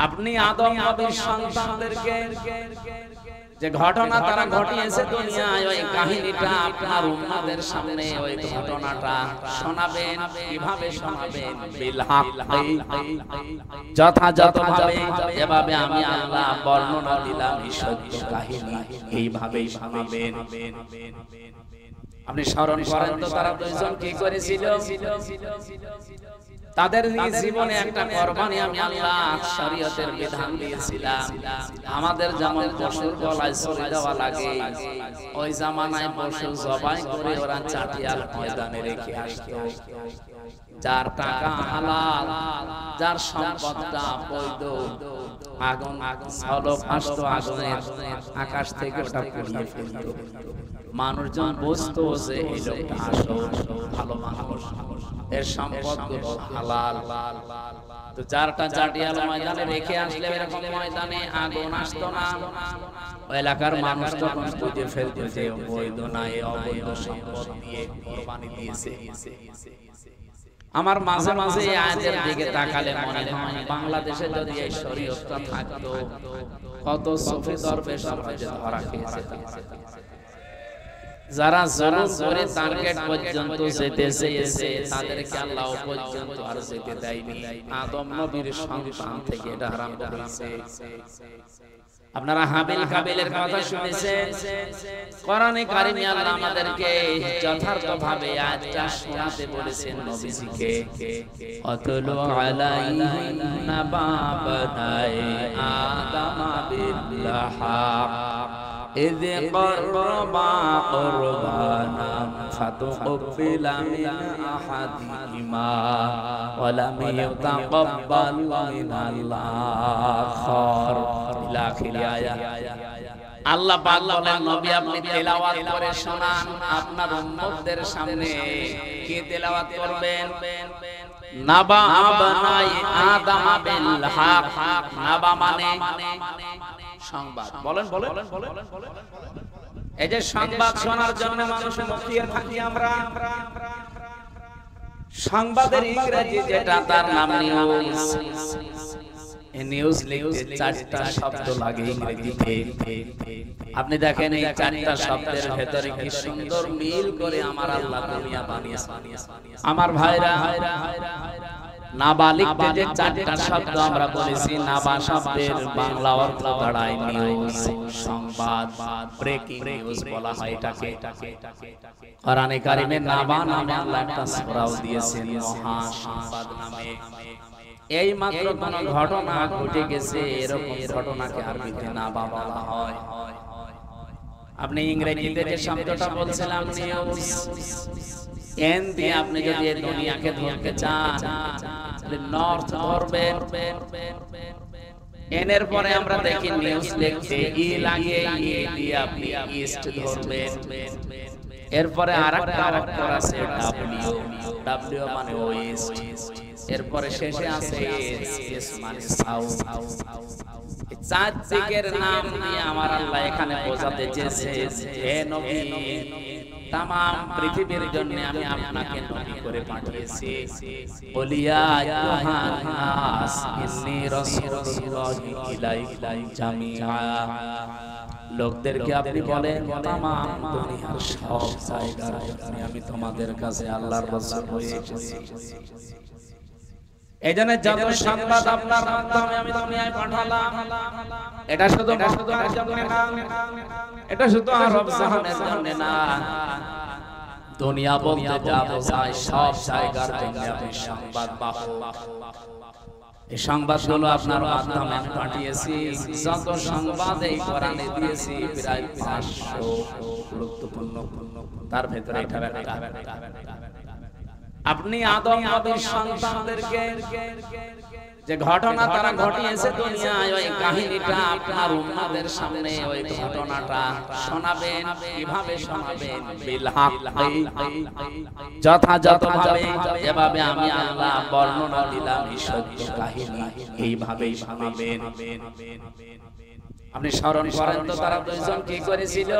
আপনি আদম নবীর সন্তানদেরকে যে ঘটনা তারা ঘটিয়েছে দুনিয়ায়, ওই কাহিনীটা আপনার উম্মতের সামনে ওই ঘটনাটা শোনাবেন। কিভাবে শোনাবেন? বিল হক, যথাযথভাবে যেভাবে আমি আল্লাহ বর্ণনা দিলাম এই সত্য কাহিনী, এইভাবেই শোনাবেন। আপনি স্মরণ করেন তো তারা দুইজন কি করেছিল? তাদের জীবনে একটা কুরবানি আমি আল্লাহ শরীয়তের বিধান দিয়েছিলাম। আমাদের যেমন পশুর গলায় ছুরি দেওয়া লাগে, ওই জামানায় পশু জবাই করে ওরা চাটিয়াল ময়দানে রেখে আসতো। যার টাকা হালাল, যার সম্পদটা বৈধ, আগুন ঝলক আসতো আগুনের, আকাশ থেকে ওটা পুড়িয়ে ফেলতো। মানুষজন বুঝতো যে এই লোকটা আসল ভালো মানুষ, এর সম্পদগুলো হালাল। তো যারটা চাটিয়াল ময়দানে রেখে আসলে এরকম ময়দানে আগুন আসতো না। ওই এলাকার মানুষ তখন বুঝে ফেলতো যে বৈধ না, এই অবৈধ সম্পদ দিয়ে কুরবানি দিয়েছে। আমার মাঝে মাঝে এই আয়াতের দিকে তাকালে মনে হয় বাংলাদেশে যদি এই শরীয়তটা থাকতো, কত সুফি দরবেশ আমরা যে ধরা খেয়েছে। যারা জুলুম করে টার্গেট পর্যন্ত যেতে চেয়েছে তাদেরকে আল্লাহ পর্যন্ত আর যেতে দেয়নি। আদম নবীর সন্তান থেকে এটা আরম্ভ হয়েছে। আপনারা হাবিল কাবিলের কথা শুনেছেন। কোরআনে কারিমে আল্লাহ আমাদেরকে যথার্থভাবে আয়াতটা শোনাতে বলেছেন নবীজিকে। আতলু আলাইহিম নাবা বানাই আদম বিল্লাহ إذ قربا قربانا فتقبل من أحدهما ولم يتقبل من الآخر إلى آخر آية। আল্লাহ পাক বলেন, নবী আপনি তেলাওয়াত করে শোনান আপনার উম্মতদের সামনে। কি তেলাওয়াত করবেন? নাবা বানাই আদম বিল হক। নাবা মানে সংবাদ। বলেন বলেন। এই যে সংবাদ শোনার জন্য মানুষ মুখিয়ে থাকি আমরা। সংবাদের ইংরেজি যেটা, তার নাম নিউজ। এই নিউজ লিখতে চারটা শব্দ লাগে ইংরেজিতে। আপনি দেখেন এই চারটা শব্দের ভেতরে কি সুন্দর মিল করে আমার আল্লাহ দুনিয়া বানিয়েছে। আমার ভাইরা, নাবা লিখতে যে চারটা শব্দ আমরা বলেছি, নাবা শব্দের বাংলা অর্থ দাঁড়ায় নিউজ, সংবাদ, ব্রেকিং নিউজ বলা হয় এটাকে। কোরআনে কারিমে নাবা নামে আল্লাহ একটা সূরাও দিয়েছেন, মহা সংবাদ নামে। এই মাত্র কোন ঘটনা ঘটে গেছে, এরকম ঘটনাকে আরবিতে নাবা বলা হয়। আপনি ইংরেজিতে যে শব্দটা বলছিলাম নিউজ, এন দিয়ে আপনি যদি দুনিয়াকে ধরতে চান নর্থ ধরবেন। এন এর পরে আমরা দেখি নিউজ লিখতে ই লাগে, ই দিয়ে আপনি ইস্ট ধরবেন। এরপরে আরেকটা অক্ষর আছে ডব্লিউ, ডব্লিউ মানে ওয়েস্ট। এরপরে শেষে আছে এস, এস মানে সাউথ। চার দিকের নাম নিয়ে আমার আল্লাহ এখানে বোঝাতে চেয়েছে, হে নবী তামাম পৃথিবীর জন্য আমি আপনাকে নবী করে পাঠিয়েছি। বলিয়া আইয়ুহান নাস ইন্নী রাসূলুল্লাহি ইলাইকুম জামিআ। লোকদেরকে আপনি বলেন তামাম দুনিয়ার সব জায়গার জন্য আমি তোমাদের কাছে আল্লাহর রাসূল হয়ে এসেছি। এইজন্য যত সংবাদ আপনার মাধ্যমে আমি দুনিয়ায় পাঠালাম, এটা শুধু মক্কার জন্য না, এটা শুধু আরব জাহানের জন্য না। দুনিয়া বলতে যা বোঝায় সব জায়গার জন্য আমি সংবাদ বাহক। এই সংবাদগুলো আপনার মাধ্যমে আমি পাঠিয়েছি। যত সংবাদ এই কোরআনে দিয়েছি প্রায় 500 গুরুত্বপূর্ণ, তার ভেতরে এটা একটা। আপনি আদম নবীর সন্তানদেরকে যে ঘটনা তারা ঘটিয়েছে দুনিয়ায়, ওই কাহিনীটা আপনার উম্মতের সামনে ওই ঘটনাটা শোনাবেন। কিভাবে শোনাবেন? বিল হক, যথাযথভাবে যেভাবে আমি আল্লাহ বর্ণনা দিলাম এই সত্য কাহিনী, এইভাবেই শোনাবেন। আপনি স্মরণ করেন তো তারা দুইজন কি করেছিল?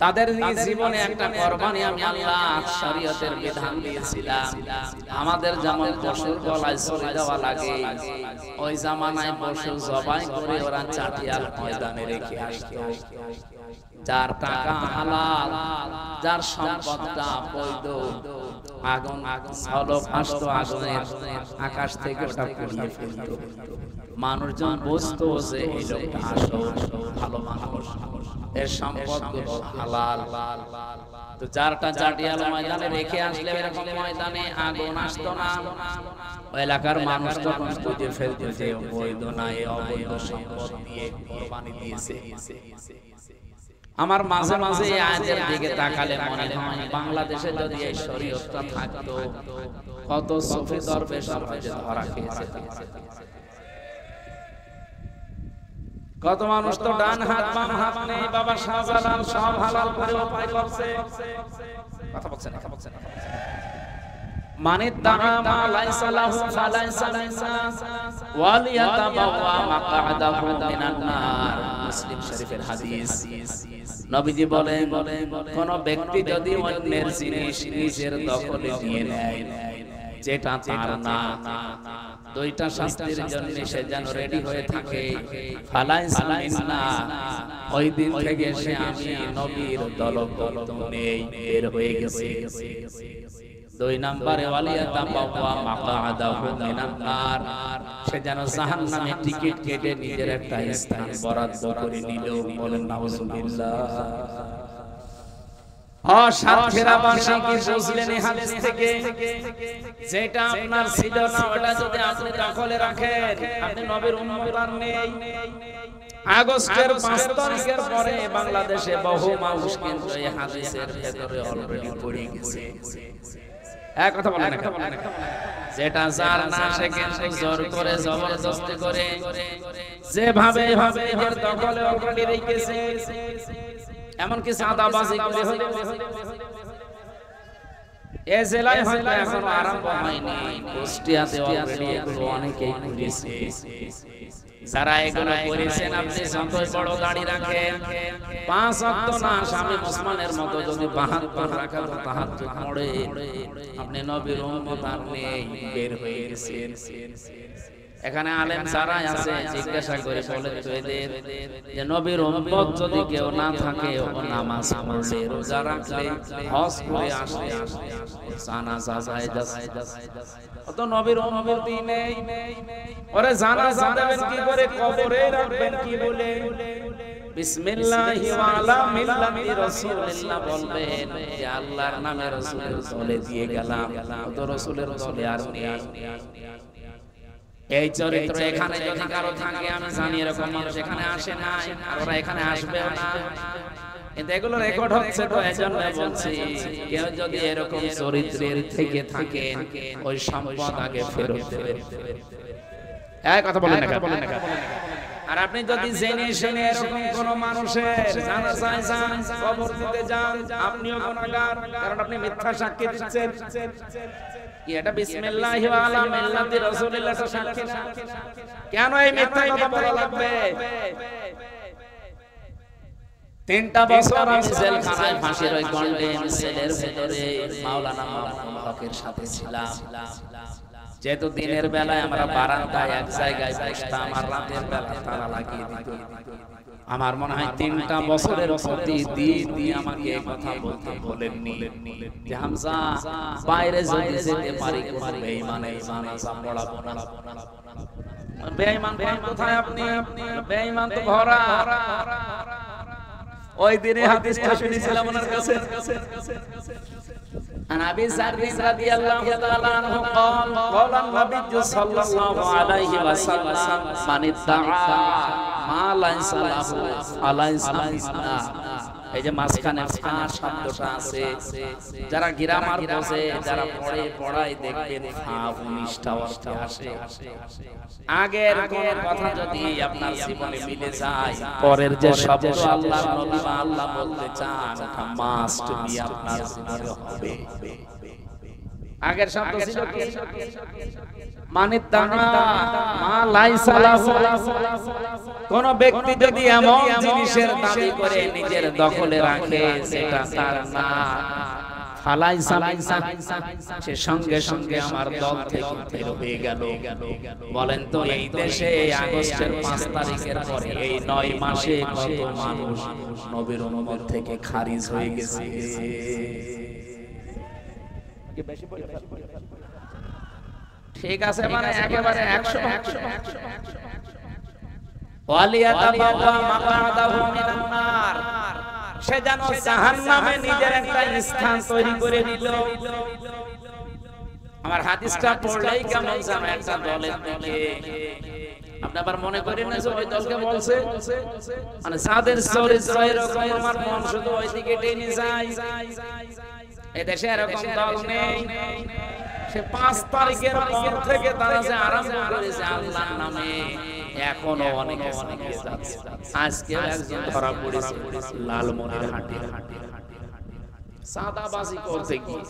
তাদের জীবনে একটা কুরবানি আমি আল্লাহ শরীয়তের বিধান দিয়েছিলাম। আমাদের যেমন পশুর গলায় ছুরি দেওয়া লাগে, ওই জামানায় পশু জবাই করে ওরা চাটিয়াল ময়দানে রেখে আসতো। যার টাকা হালাল, যার সম্পদটা বৈধ, আগুন ঝলক আসতো, আগুনের আকাশ থেকে ওটা পুড়িয়ে ফেলত। মানুষজন বুঝতো যে এই লোকটা আসল ভালো মানুষ, এর সম্পদগুলো হালাল। তো যারটা চাটিয়াল ময়দানে রেখে আসলে এরকম ময়দানে আগুন আসতো না। ওই এলাকার মানুষ তখন বুঝে ফেলতো যে বৈধ না, এই অবৈধ সম্পদ দিয়ে কুরবানি দিয়েছে। আমার মাঝে মাঝে এই আয়াতের দিকে তাকালে মনে হয় বাংলাদেশে যদি এই শরীয়তটা থাকতো, কত সুফি দরবেশ ধরা খেয়েছে। কত মানুষ তো ডান হাত বাম হাত নেই, বাবা শাহজালাল সব হালাল করে উপায় করছে। কথা বলছেন মানে তাআমা লাইসা লাহু ফালাইসা লাইসা ওয়ালিয়াতাবাওয়া মাকআদাহু মিনান নার। মুসলিম শরীফের হাদিস। নবীজি বলেন, কোন ব্যক্তি যদি অন্যের জিনিস নিজের দখলে নিয়ে নেয় যেটা তার না, দুইটা শাস্তির জন্য সে যেন রেডি হয়ে থাকে। ফালাইসা মিন্না, ওই দিন থেকে সে আমি নবীর দলভুক্ত নেই, বের হয়ে গেছে। দুই নম্বরে ওয়ালিয়াতাবাওয়া মাকআদাহু মিনান নার, সে যেন জাহান্নামে টিকিট কেটে নিজের একটা স্থান বরাদ্দ করে নিল। বলেন নাউজুবিল্লাহ। সাতক্ষীরাবাসী কি বুঝলেন এই হাদিস থেকে? যেটা আপনার ছিল না ওটা যদি আপনি দখলে রাখেন, আপনি নবীর উম্মত আর নেই। আগস্টের 5 তারিখের পরে বাংলাদেশে বহু মানুষ কিন্তু এই হাদিসের ভেতরে অলরেডি পড়ে গেছে। এক কথা বলেন না, যেটা যার না সে কিন্তু জোর করে জবরদস্তি করে যেভাবে ভাবে নিজের দখলে অলরেডি রেখেছে। এমনকি সাদাবাজি করে হলে এই জেলায় হয়তো এখনো আরম্ভ হয়নি, কুষ্টিয়াতে অলরেডি এগুলো অনেকেই করেছে। যারা এগুলো করেছেন, আপনি যতই বড় দাড়ি রাখেন, 5 ওয়াক্ত না স্বামী ওসমানের মতো যদি 72 রাকাত তাহাজ্জুদ পড়ে, আপনি নবীর উম্মত আর নেই, বের হয়ে গেছেন। এখানে আলেম যারা আছে জিজ্ঞাসা করে বলেন তো এদের যে নবীর উম্মত যদি কেউ না থাকে, ও নামাজ পড়লে, রোজা রাখলে, হজ করে আসলে, জানাজা যায় যাচ্ছে, ও তো নবীর উম্মতই নেই। ওরে জানাজা দেবেন কি করে, কবরে রাখবেন কি বলে? বিসমিল্লাহি ওয়া আলা মিল্লাতি রাসূলিল্লাহ বলবেন যে আল্লাহর নামে রাসূলের দলে দিয়ে গেলাম, ও তো রাসূলের দলে আর নেই। এই চরিত্র এখানে যদি কারো থাকে, আমি জানি এরকম মানুষ এখানে আসে না, আর ওরা এখানে আসবেও না। কিন্তু এগুলো রেকর্ড হচ্ছে, তো এজন্য বলছি, কেউ যদি এরকম চরিত্রের থেকে থাকেন, ওই সম্পদ আগে ফেরত দেবেন। এই কথা বলেন না। আর আপনি যদি জেনে শুনে এরকম কোন মানুষের জানাজায় যান, কবর দিতে যান, আপনিও গুনাহগার, কারণ আপনি মিথ্যা সাক্ষী দিচ্ছেন। কি এটা বিসমিল্লাহি ওয়া আলা মিল্লাতি রাসূলিল্লাহ সাক্ষী না? কেন এই মিথ্যা কথা বলা লাগবে? 3টা বছর আমি জেলখানায় ফাঁসির ওই কন্ডেম সেলের ভিতরে মাওলানা মামুনুল হকের সাথে ছিলাম। যেহেতু দিনের বেলায় আমরা বারান্দায় এক জায়গায় বসতাম, আর রাতের বেলা তালা লাগিয়ে দিত। আমার মনে হয় 3টা বছরের প্রতিদিন আমাকে এই কথা বলতে বলেননি যে হামজা, বাইরে যদি যেতে পারি কোন বেঈমানের জানাজা পড়াবো না। বেঈমান কোথায় আপনি? বেঈমান তো ভরা। ওই দিনে হাদিসটা শুনেছিলাম ওনার কাছে। عن أبي ذر رضي الله تعالى عنه قال النبي صلى الله عليه وسلم من ادعى ما ليس له فليس منا। এই যে মাঝখানে ফা শব্দটা আছে, যারা গ্রামার বোঝে, যারা পড়াই দেখবেন ফা 19টা অর্থ আসে। আগের কোন কথা যদি আপনার জীবনে মিলে যায়, পরের যে শব্দ আল্লাহর নবী বা আল্লাহ বলতে চান, ওটা মাস্ট বি আপনার জীবনে হবে। আগের শব্দ ছিল কি? মানে তাআলা মা লাইসা লাহু। কোন ব্যক্তি যদি এমন জিনিসের দাবি করে নিজের দখলে রাখে সেটা তার না, ফালাই সালাইসা সে সঙ্গে সঙ্গে আমার দল থেকে বের হয়ে গেল। বলেন তো এই দেশে আগস্টের 5 তারিখের পরে এই 9 মাসে কত মানুষ নবীর উম্মত থেকে খারিজ হয়ে গেছে? ঠিক আছে, মানে একেবারে 100 ওয়ালিয়াতাবাওয়া মাকআদাহু মিনান নার, সে যেন জাহান্নামে নিজের একটা স্থান তৈরি করে নিল। আমার হাদিসটা পড়লেই কেমন যেন একটা দলের দিকে আপনি আবার মনে করেন না যে ওই দলকে বলছে, মানে যাদের চরিত্র এরকম আমার মন শুধু ওই দিকে টেনে যায়। এই দেশে এরকম দল নেই। সে 5 তারিখের পর থেকে তারা যে আরম্ভ করেছে আল্লাহর নামে, এখনো অনেকে যাচ্ছে। আজকে একজন ধরা পড়েছে লালমনিরহাটে সাদাবাজি করতে গিয়ে।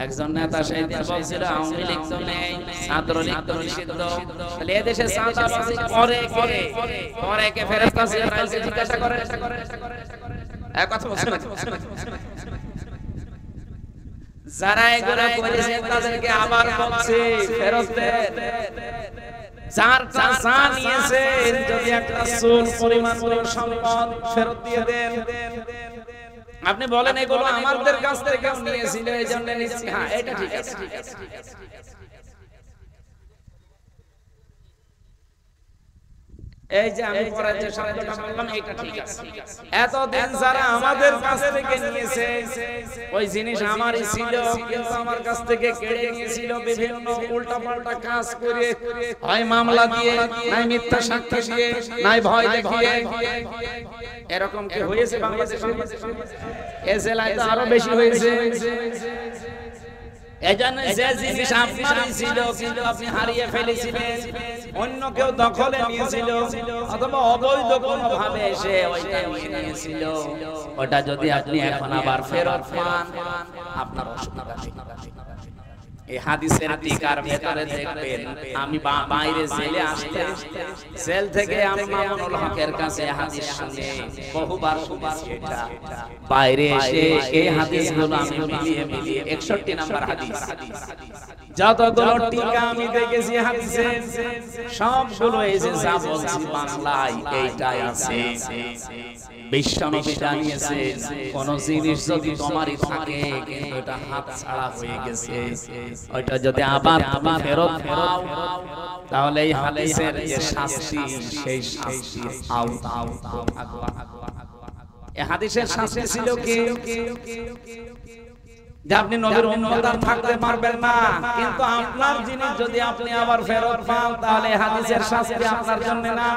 একজন নেতা সেদিন বলছিল আওয়ামী লীগ তো নেই, ছাত্রলীগ তো নিষিদ্ধ, তাহলে এদেশে সাদাবাজি করে কে? ফেরেশতা জিবরাইলকে জিজ্ঞাসা করে এক কথা বলছেন। যারা এগুলো করেছে তাদেরকে আবার বলছে ফেরত দেন। যার যা নিয়েছে যদি একটা চুল পরিমাণ সম্পদ ফেরত দিয়ে দেন। আপনি বলেন এগুলো আমাদের কাছ থেকে কেউ নিয়েছিল এই জন্য নিচ্ছি, হ্যাঁ এটা ঠিক আছে। এই যে আমি পরে যে শব্দটা বললাম এটা ঠিক আছে। এতদিন যারা আমাদের কাছ থেকে নিয়েছে ওই জিনিস আমারই ছিল, কিন্তু আমার কাছ থেকে কেড়ে নিয়েছিল বিভিন্ন উল্টাপাল্টা কাজ করে, হয় মামলা দিয়ে, নাই মিথ্যা সাক্ষ্য দিয়ে, নাই ভয় দেখিয়ে। এরকম কি হয়েছে বাংলাদেশে? এই জেলায় তো আরো বেশি হয়েছে। এজন্য যে জিনিস আপনারই ছিল কিন্তু আপনি হারিয়ে ফেলেছিলেন, অন্য কেউ দখলে নিয়েছিল অথবা অবৈধ কোনো ভাবে এসে ওইটা নিয়েছিল, ওটা যদি আপনি এখন আবার ফেরত পান আপনার অসুবিধা নেই। এই হাদিসের টিকার ভেতরে দেখবেন, আমি বাইরে জেলে আসতে জেল থেকে আমি মামুনুল হকের কাছে হাদিস শুনে বহুবার শুনেছি। এটা বাইরে এসে এই হাদিসগুলো আমি মিলিয়ে 61 নাম্বার হাদিস, যতগুলো টিকা আমি দেখেছি হাদিসে সবগুলো এই যে যা বলছি বাংলায় এইটাই আছে। বিশ্বনবী জানিয়েছে কোন জিনিস যদি তোমারই থাকে কিন্তু এটা হাত ছাড়া হয়ে গেছে, ওইটা যদি আবার তুমি ফেরত পাও তাহলে এই হাদিসের যে শাস্তি সেই শাস্তি এই হাদিসের শাস্তি ছিল কি? যে আপনি নবীর উম্মত আর থাকতে পারবেন না, কিন্তু আপনার জিনিস যদি আপনি আবার ফেরত পান তাহলে হাদিসের শাস্তি আপনার জন্য না।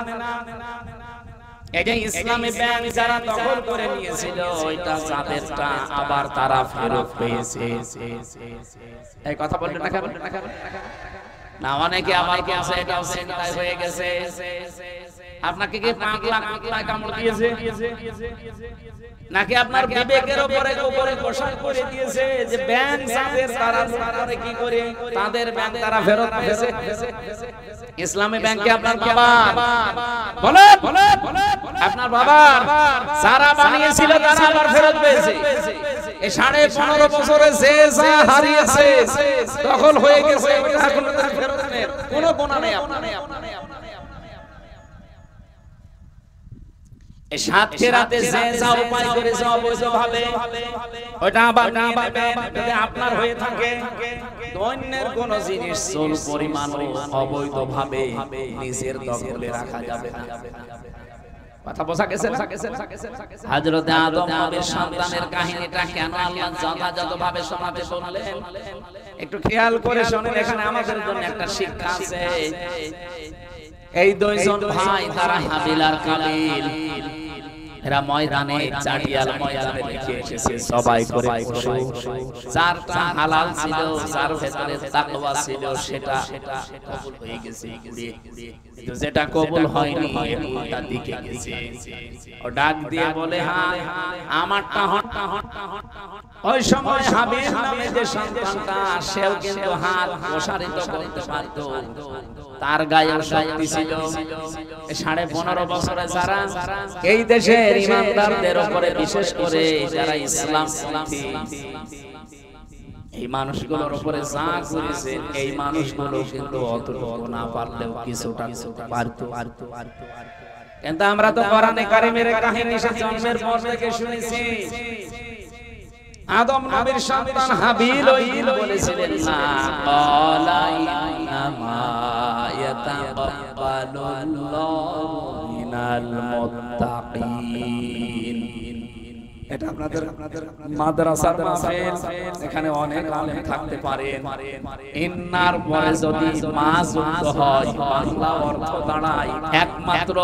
এই যে ইসলামী ব্যাংক যারা দখল করে নিয়েছিল ওইটা যাদেরটা আবার তারা ফেরত পেয়েছে। এই কথা বলতে না না, অনেকে আবার বলছে এটাও চিন্তায় হয়ে গেছে। আপনাকে কি 5 লাখ টাকা কামড় দিয়েছে নাকি আপনার বিবেকের উপরে ঘোষণা করে দিয়েছে যে ব্যাংক যাদের তারা করে কি করে তাদের ব্যাংক তারা ফেরত পেয়েছে? ইসলামী ব্যাংকে আপনার বাবা বলেন, আপনার বাবা যারা বানিয়েছিল তারা আবার ফেরত পেয়েছে। এই 15.5 বছরে যে যা হারিয়েছে দখল হয়ে গেছে, এখন তার ফেরত নেই, কোনো গোনা নেই আপনার। এই সাতকে রাতে যে যা উপায় করেছে অবৈধভাবে ওটা আবার যদি আপনার হয়ে থাকে, অন্যের কোন জিনিস চুল পরিমাণ অবৈধভাবে নিজের দখলে রাখা যাবে না। কথা বোঝা গেছে না? হযরত আদম নবীর সন্তানের কাহিনীটা কেন আল্লাহ যথাযথভাবে শোনাতে বললেন একটু খেয়াল করে শুনুন, এখানে আমাদের জন্য একটা শিক্ষা আছে। এই দুইজন ভাই তারা হাবিল আর কাবিল, এরা ময়দানে চাটিয়াল ময়দানে লিখে এসেছে সবাই করে বসো, যারটা হালাল ছিল যার ভেতরে তাকওয়া ছিল সেটা কবুল হয়ে গেছে, কিন্তু যেটা কবুল হয়নি উল্টা দিকে গেছে। ও ডাক দিয়ে বলে হ্যাঁ আমারটা হটটা হটটা হটটা। ওই সময় হাবিল নামে যে সন্তানটা সেও কিন্তু হাত প্রসারিত করতে পারত, তার গায়ে শক্তি ছিল। 15.5 বছরে যারা এই দেশের ইমানদারদের উপরে বিশেষ করে যারা ইসলামপন্থী এই মানুষগুলোর উপরে যা করেছে এই মানুষগুলো কিন্তু অতটুকু না পারলেও কিছুটা পারতো। কিন্তু আমরা তো কোরআনে কারিমের কাহিনী সে জন্মের পর থেকে শুনেছি। আদম নবীর সন্তান হাবিল বলেছিলেন না ক্বালা ইন্নামা ইয়াতাকাব্বালুল্লাহু মিনাল মুত্তাকিন। এটা আপনাদের মাদ্রাসার মাহফিল, এখানে অনেক আলেম থাকতে পারেন। ইন্নার পরে যদি মা যুক্ত হয় বাংলা অর্থ দাঁড়ায় একমাত্র,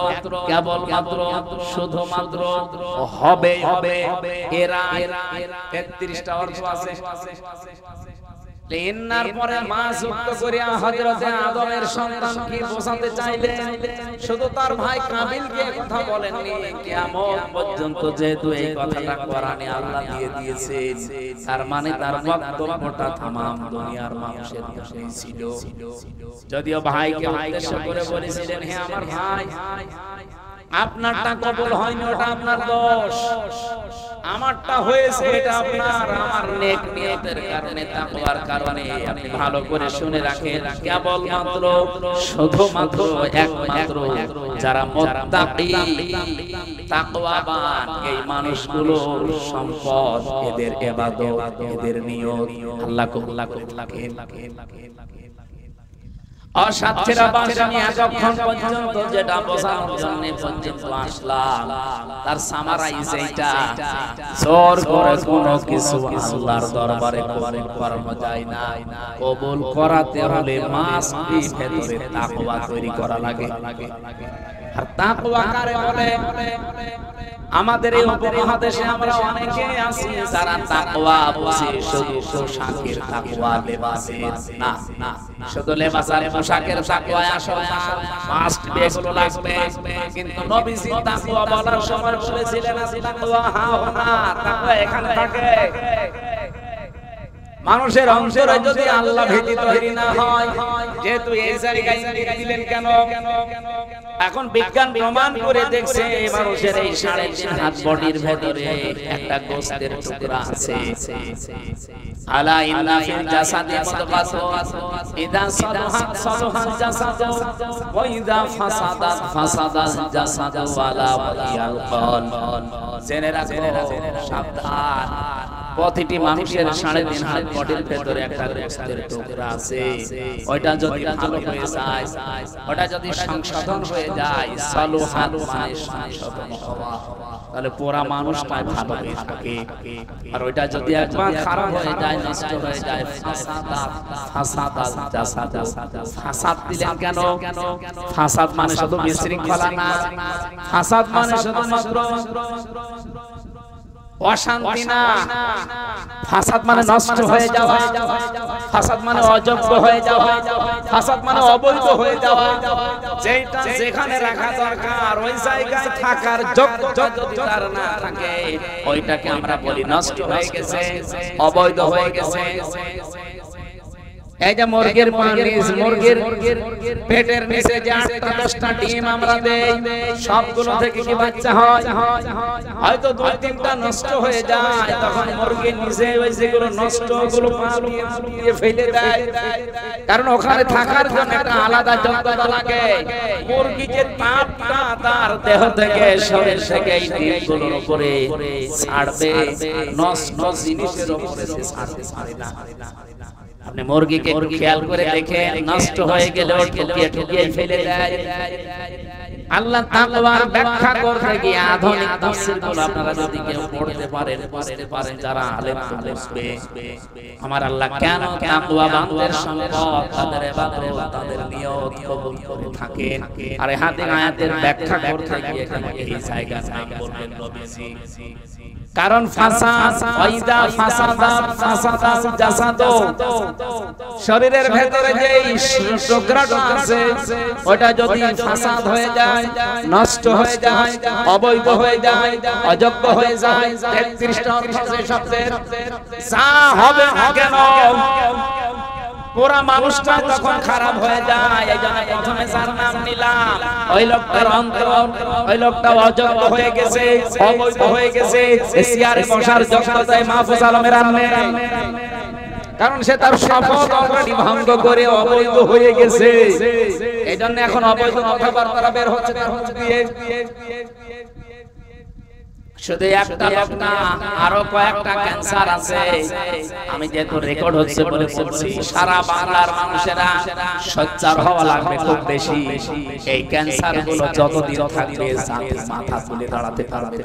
কেবলমাত্র, শুধুমাত্র, হবে হবে, এরা 33টা অর্থ আছে। ইন্নার পরে মা যুক্ত করিয়া হযরতে আদমের সন্তান কি বোঝাতে চাইলেন? শুধু তার ভাই কাবিলকে কথা বলেননি, কিয়ামত পর্যন্ত যেহেতু এই কথাটা কোরআনে আল্লাহ দিয়ে দিয়েছেন, তার মানে তার বক্তব্যটা तमाम দুনিয়ার মানুষের জন্য ছিল। যদিও ভাইকে উদ্দেশ্য করে বলেছিলেন হে আমার ভাই আপনারটা কবুল হয়নি ওটা আপনার দোষ, আমারটা হয়েছে এটা আপনার আমার নেক নিয়তের কারণে তাকওয়ার কারণে। আপনি ভালো করে শুনে রাখেন, কেবলমাত্র শুধুমাত্র একমাত্র যারা মুত্তাকি তাকওয়াবান এই মানুষগুলোর সম্পদ, এদের ইবাদত, এদের নিয়ত আল্লাহ কবুল করেন। অসাধ্যেরা বাসনি এতক্ষণ পর্যন্ত যেটা বোঝানোর জন্য পর্যন্ত আসলাম, তার সামারাইজ এইটা, জোর করে কোনো কিছু আল্লাহর দরবারে কবুল করানো যায় না। কবুল করাতে হলে মাসবি ভেতরে তাকওয়া তৈরি করা লাগে। আর তাকওয়া কারে বলে? আমাদের এই উপমহাদেশে আমরা অনেকে আছি যারা তাকওয়া বুঝি শুধু পোশাকের তাকওয়া, লেবাসের না, শুধু লেবাস আর পোশাকের তাকওয়া আসল না, মাস্ট বি এগুলো লাগবে। কিন্তু নবীজি তাকওয়া বলার সময় বলেছিলেন তাকওয়া হাওনা, তাকওয়া এখানে থাকে। মানুষের অন্তরে যদি আল্লাহ ভীতি তৈরি না হয়, যেহেতু এই জায়গায় ইঙ্গিত দিলেন কেন? এখন বিজ্ঞান প্রমাণ করে দেখছে মানুষের এই 3.5 হাত বডির ভেতরে একটা গোশতের টুকরা আছে। আলা ইন্না ফিল জাসাদি মুদগাতুন ইদা সালাহাত সালাহাল জাসাদু ওয়া ইদা ফাসাদাত ফাসাদাল জাসাদু ওয়ালা ওয়ালিয়াল কলব। জেনে রাখো, সাবধান, প্রতিটি মানুষের 3.5 হাত বডির ভেতরে একটা গোশতের টুকরা আছে। ওইটা যদি ভালো হয়ে যায়, ওটা যদি সংশোধন হয়ে যায়, সালুহাত মানে সংশোধন হওয়া, তাহলে পুরা মানুষটাই ভালো হয়ে থাকে। আর ওইটা যদি একবার খারাপ হয়ে যায়, নষ্ট হয়ে যায়, ফাসাদাত ফাসাদাল জাসাদু। ফাসাদ দিলেন কেন? ফাসাদ মানে শুধু বিশৃঙ্খলা না, ফাসাদ মানে শুধুমাত্র অশান্তি না, ফাসাদ মানে নষ্ট হয়ে যাওয়া, ফাসাদ মানে অযোগ্য হয়ে যাওয়া, ফাসাদ মানে অবৈধ হয়ে যাওয়া। যেটা যেখানে রাখা দরকার ওই জায়গায় থাকার যোগ্য যদি তার না থাকে, ওইটাকে আমরা বলি নষ্ট হয়ে গেছে, অবৈধ হয়ে গেছে। এই যে মুরগির পানিস, মুরগির পেটের নিচে যে 8টা 10টা ডিম আমরা দেই, সবগুলো থেকে কি বাচ্চা হয়? হয়তো 2-3টা নষ্ট হয়ে যায়, তখন মুরগি নিজে ওই যেগুলো নষ্ট ওগুলো দিয়ে ফেলে দেয়, কারণ ওখানে থাকার জন্য একটা আলাদা যোগ্যতা লাগে। মুরগি যে তাপটা তার দেহ থেকে, শরীর থেকে এই ডিমগুলোর উপরে ছাড়বে, নষ্ট জিনিসের উপরে সে ছাড়তে পারে না। আপনি মুরগিকে খেয়াল করে দেখেন, নষ্ট হয়ে গেলেও ঠুকিয়ে ঠুকিয়ে ফেলে দেয়। আল্লাহ তাকওয়ার ব্যাখ্যা করতে গিয়ে আধুনিক তাফসীরগুলো আপনারা যদি কেউ পড়তে পারেন বুঝতে পারেন যারা আলেম বুঝবে আমার আল্লাহ কেন তাকওয়াবানদের সম্পদ তাদের ইবাদত তাদের নিয়ত কবুল করে থাকেন। আর এই হাদিস আয়াতের ব্যাখ্যা করতে গিয়ে এখানে এই জায়গা নাম বললেন নবীজি। কারণ ফাসাদ ওয়াইদা ফাসাদাল জাসাদ, শরীরের ভেতরে যে টুকরাটা আছে ওটা যদি ফাসাদ হয়ে যায়, নষ্ট হয়ে যায়, অবৈধ হয়ে যায়, অযোগ্য হয়ে যায়, 33টা অর্থ আছে শব্দের, যা হবে না কেন পুরা মানুষটা তখন খারাপ হয়ে যায়। এইজন্য প্রথমে যার নাম নিলাম ওই লোকটার অন্তর, ওই লোকটা অযোগ্য হয়ে গেছে, অবৈধ হয়ে গেছে, চেয়ারে বসার যোগ্যতায় মাহফুজ আলমের আনলে, কারণ সে তার শপথ অলরেডি ভঙ্গ করে অবৈধ হয়ে গেছে। এইজন্য এখন অবৈধ কথাবার্তা বের হচ্ছে তার মুখ দিয়ে। শুধু একটা লোক না, আরো কয়েকটা ক্যান্সার আছে। আমি যেহেতু রেকর্ড হচ্ছে বলে বলছি, সারা বাংলার মানুষেরা সোচ্চার হওয়া লাগবে খুব বেশি। এই ক্যান্সার গুলো যতদিন থাকবে মাথা তুলে দাঁড়াতে পারবে।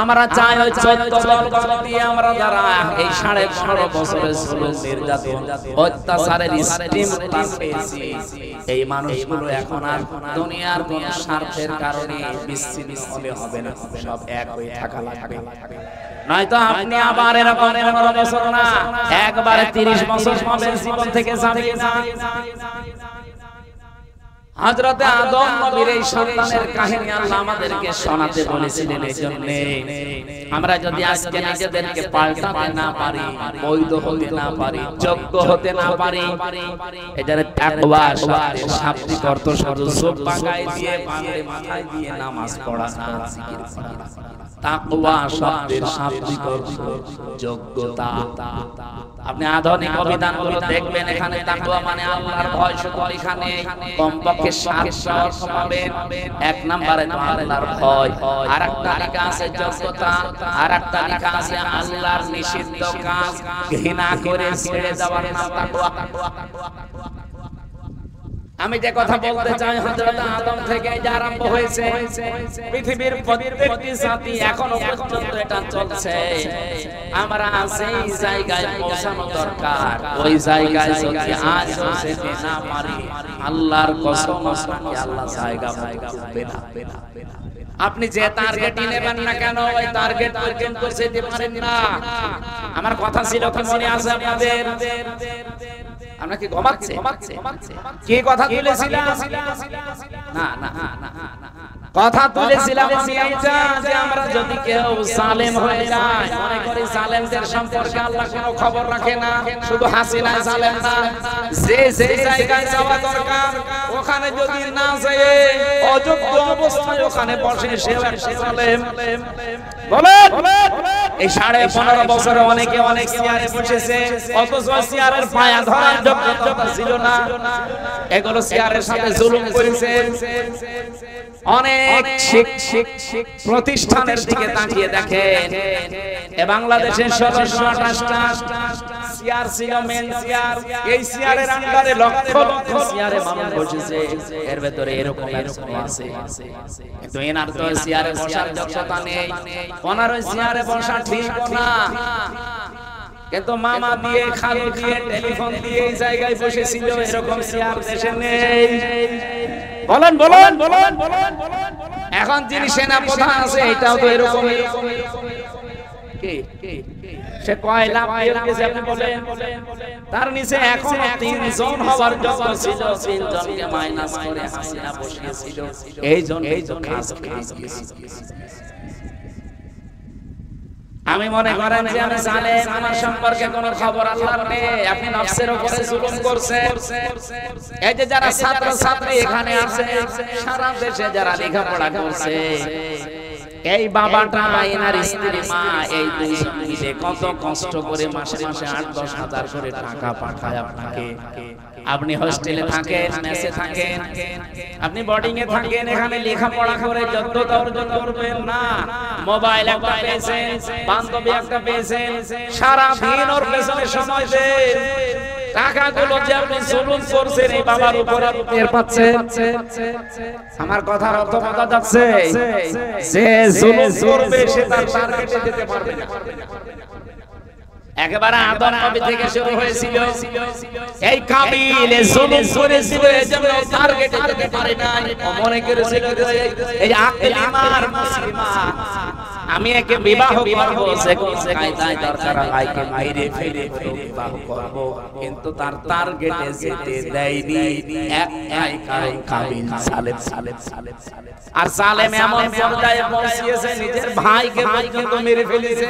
আমরা চাই ওই 14 দল দিয়ে আমরা যারা এই 15.5 বছরের জুলুম নির্যাতন অত্যাচারের স্টিম পেয়েছি, এই মানুষগুলো এখন আর দুনিয়ার কোন স্বার্থের কারণে বিচ্ছিন্ন হলে হবে না, সব এক হয়ে থাকা লাগবে। নয়তো আপনি আবার এরকম 15 বছর না একবারে 30 বছর পাবেন জীবন থেকে যাবে না। হযরতে আদম নবীর এই সন্তানের কাহিনী আল্লাহ আমাদেরকে শোনাতে বলেছিলেন। এজন্য আমরা যদি আজকে নিজেদেরকে পাল্টাতে না পারি, বৈধ হতে না পারি, যোগ্য হতে না পারি, এটারে তাকওয়া শাব্দিক অর্থ শুধু চোখ পাকায় দিয়ে বাঁধে মাথায় দিয়ে নামাজ পড়া না, জিকির করা। তাকওয়া শব্দের শাব্দিক অর্থ যোগ্যতা। আপনি আধুনিক অভিধানগুলো দেখবেন, এখানে তাকওয়া মানে আল্লাহর ভয়, শুধু এখানে কমপক্ষে 7টা অর্থ পাবেন। 1 নম্বরে আল্লাহর ভয়, আরেকটা লেখা আছে যোগ্যতা, আরেকটা লেখা আছে আল্লাহর নিষিদ্ধ কাজ ঘৃণা করে ছেড়ে যাওয়ার নাম তাকওয়া। আমি যে কথা বলতে চাই, হযরত আদম থেকে যে আরম্ভ হয়েছে, পৃথিবীর প্রত্যেকটি জাতি এখনো পর্যন্ত এটা চলছে। আমরা সেই জায়গায় পৌঁছানো দরকার। ওই জায়গায় যদি আজ যেতে না পারি, আল্লাহর কসম আপনাকে আল্লাহ জায়গা করবে না। আপনি যে টার্গেট নেবেন না কেন, ওই টার্গেট পর্যন্ত যেতে পারেন না। আমার কথা ছিল কি মনে আছে আপনাদের? আমরা কি ঘুমাচ্ছে? কি কথা তুলেছিলাম? না না না, কথা তুলেছিলাম আমি এইটা যে আমরা যদি কেউ জালেম হয়ে যায়, মনে করি জালেমদের সম্পর্কে আল্লাহ কোনো খবর রাখে না, শুধু হাসিনা জালেম না, যে যে জায়গায় যাওয়া দরকার ওখানে যদি না যায়, অযোগ্য অবস্থায় ওখানে বসে সে একটা জালেম। বলেন, এই 15.5 বছরে অনেকে অনেক চেয়ারে বসেছে, অথচ চেয়ারের পায়া ধরার যোগ্যতা ছিল না। এগুলো চেয়ারের সাথে জুলুম করেছে। অনেক প্রতিষ্ঠানের দিকে তাকিয়ে দেখেন, এ বাংলাদেশের 1628টা চেয়ার ছিল মেন চেয়ার। এই চেয়ারের আন্ডারে লক্ষ লক্ষ চেয়ারে মানুষ বসেছে, এর ভেতরে এরকম আছে। কিন্তু এনার তো চেয়ারে বসার যোগ্যতা নেই, ওনার ওই চেয়ারে বসা ঠিক না। কিন্তু মামা দিয়ে, খালু দিয়ে, টেলিফোন দিয়ে এই জায়গায় বসেছিল, এরকম চেয়ার দেশে নেই। বলেন বলেন বলেন বলেন। এখন যিনি সেনা প্রধান আছে এটাও তো এরকম। সে কয় লাখ গেছে আপনি বলেন? তার নিচে এখন 3 জন হওয়ার যোগ্য ছিল, 3 জনকে মাইনাস করে হাসিনা বসিয়েছিল। এই জন এই জন কাজ গেছে। আমি মনে করেন যে আমি জালেম, আমার সম্পর্কে কোনো খবর আল্লাহর নেই। আপনি নফসের উপরে জুলুম করছেন। এই যে যারা ছাত্র ছাত্রী এখানে আছে, সারা দেশে যারা লেখাপড়া করছে, এই বাবাটা এনার স্ত্রী মা এই দুইজন মিলে কত কষ্ট করে মাসে মাসে 8-10 হাজার করে টাকা পাঠায় আপনাকে। আপনি হোস্টেলে থাকেন, মেসে থাকেন, আপনি বোর্ডিং এ থাকেন, এখানে লেখাপড়া করে যোগ্যতা অর্জন করবেন না। মোবাইল একটা পেয়েছেন, বান্ধবী একটা পেয়েছেন, সারা দিন ওর পেছনে সময় দেন, টাকাগুলো যে আপনি জুলুম করছেন এই বাবার উপরে টের পাচ্ছেন? আমার কথার অর্থ বোঝা যাচ্ছে? যে জুলুম করবে সে তার টার্গেটে যেতে পারবে না। একেবারে আদম নবী থেকে শুরু হয়েছিল, এই কাবিল জুলুম করেছিল, এজন্য টার্গেটে যেতে পারে না। মনে করেছিল এই আকলিমার মুসলিমা, আমি একে বিবাহ করব, সে কোন কায়দায় দরকার ভাইকে মাইরে ফেলে বিবাহ করব, কিন্তু তার টার্গেটে যেতে দেয়নি একটাই কারণ, কাবিল সালেম। আর সালেম এমন পর্যায়ে পৌঁছেছে নিজের ভাইকে পর্যন্ত মেরে ফেলেছে।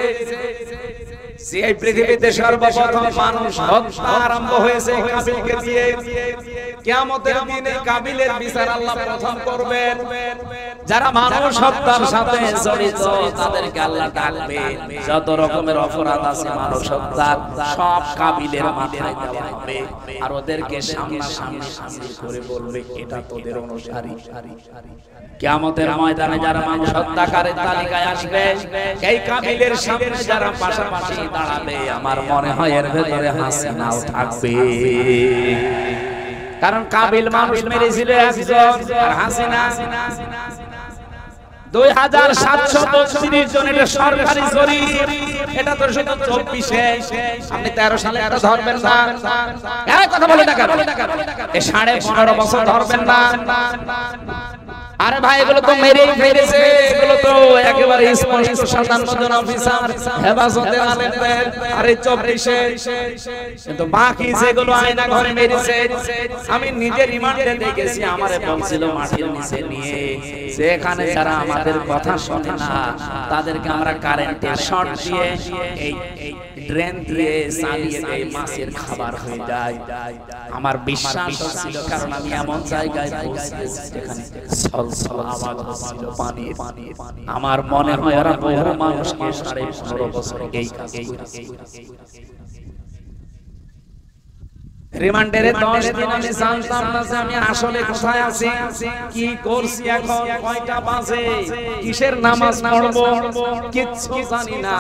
এই পৃথিবীতে সর্বপ্রথম মানুষ হত্যা আরম্ভ হয়েছে কাবিলকে দিয়ে। কিয়ামতের দিনে কাবিলের বিচার আল্লাহ প্রথম করবেন। যারা মানুষ হত্যার সাথে জড়িত তাদেরকে আল্লাহ ডাকবে। যত রকমের অপরাধ আছে মানুষ হত্যার, সব কাবিলের মাথায় দেওয়া হবে, আর ওদেরকে সামনাসামনি হাজির করে বলবে এটা তোদের অনুসারী। কিয়ামতের ময়দানে যারা মানুষ হত্যাকারীর তালিকায় আসবে, এই কাবিলের সামনে যারা পাশাপাশি দাঁড়াবে, আমার মনে হয় এর ভেতরে হাসিনাও থাকবে। কারণ কাবিল মানুষ মেরেছিল একজন, আর হাসিনা 2732 জন। এটা সরকারি জরিপ, এটা তো শুধু 24-এ। আপনি 13 সালে এটা ধরবেন না, এই কথা বলে না কেন? এই 15.5 বছর ধরবেন না? আরে ভাই এগুলো তো মেরেই ফেলেছে, এগুলো তো একেবারে স্পষ্ট 57 জন অফিসার হেফাজতে আলেমদের, আরে 24-এ। কিন্তু বাকি যেগুলো আয়না ঘরে মেরেছে, আমি নিজে রিমান্ডে দেখেছি, আমারে বলছিল মাটির নিচে নিয়ে, যেখানে যারা আমাদের কথা শোনে না তাদেরকে আমরা কারেন্টের শর্ট দিয়ে এই ড্রেন দিয়ে চালিয়ে দেই, মাছের খাবার হয়ে যায়। আমার বিশ্বাস ছিল, কারণ আমি এমন জায়গায় পৌঁছেছি যেখানে ছলছল আওয়াজ হচ্ছিল পানির। আমার মনে হয় ওরা বহু মানুষকে 15.5 বছর এই কাজ করেছে। রিমান্ডের 10 দিন আমি জানতাম না যে আমি আসলে কোথায় আছি, কি করছি, এখন কয়টা বাজে, কিসের নামাজ পড়ব, কিচ্ছু জানি না।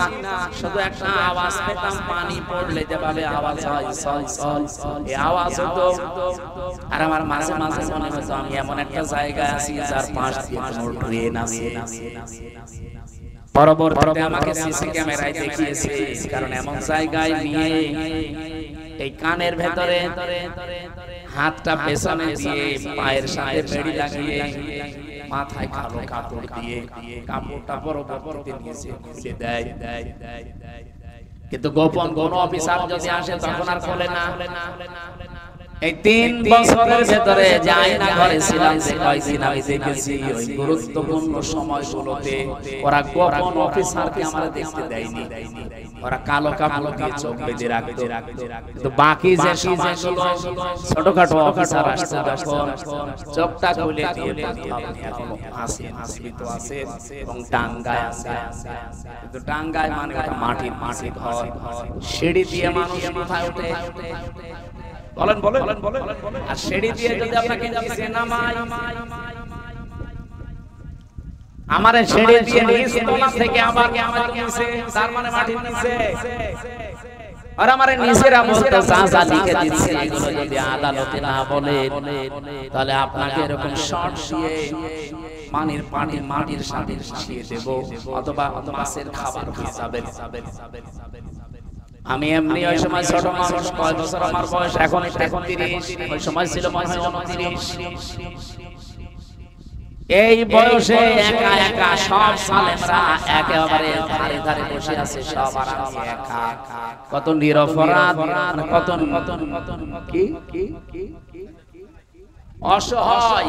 শুধু একটা আওয়াজ পেতাম, পানি পড়লে যেভাবে আওয়াজ হয় সল সল, এই আওয়াজ হতো। আর আমার মাঝে মাঝে মনে হতো আমি এমন একটা জায়গায় আছি যার পাশ দিয়ে কোনো ট্রেন আছে। পরবর্তীতে আমাকে সিসি ক্যামেরায় দেখিয়েছে, কারণ এমন জায়গায় নিয়ে এই কানের ভেতরে হাতটা পেছনে দিয়ে পায়ের সাথে বেড়ি লাগিয়ে মাথায় কালো কাপড় দিয়ে কাপড়টা পরবর্তীতে নিচে খুলে দেয়। কিন্তু গোপন কোন অফিসার যদি আসে তখন আর খোলে না। এই 3 বছরের ভেতরে যে আয়না ঘরে ছিলাম, যে কয়দিন আমি দেখেছি, ওই গুরুত্বপূর্ণ সময়গুলোতে ওরা গোপন অফিসারকে আমরা দেখতে দেয়নি। ওরা কালো কাপড় দিয়ে চোখ বেঁধে রাখতো। কিন্তু বাকি যে সময়গুলো ছোটখাটো অফিসার আসতো, তখন চোখটা খুলে দিয়ে বলতো আপনি এখনো আছেন, জীবিত আছেন, এবং টাঙ্গায় আছেন। কিন্তু টাঙ্গায় মানে ওটা মাটির ঘর, সিঁড়ি দিয়ে মানুষ কোথায় ওঠে বলেন বলেন। আর সিঁড়ি দিয়ে যদি আপনাকে নিচে নামায়, আমারে সিঁড়ি দিয়ে নিচতলা থেকে আবার আমার নিচে, তার মানে মাটির নিচে। আর আমারে নিচেরা বলতে যা লিখে দিচ্ছে, এগুলো যদি আদালতে না বলে তাহলে আপনাকে এরকম শর্ট দিয়ে মাটির সাথে মিশিয়ে দেব, অথবা মাছের খাবার হয়ে যাবে। আমি এমনি ওই সময় ছোট মানুষ, কয় বছর আমার বয়স, এখন 33, ওই সময় ছিল 29। এই বয়সে একা একা সব সালেমরা একেবারে ধারে ধারে বসে আছে, সব আর আমি একা। কত নিরপরাধ, কত কি অসহায়,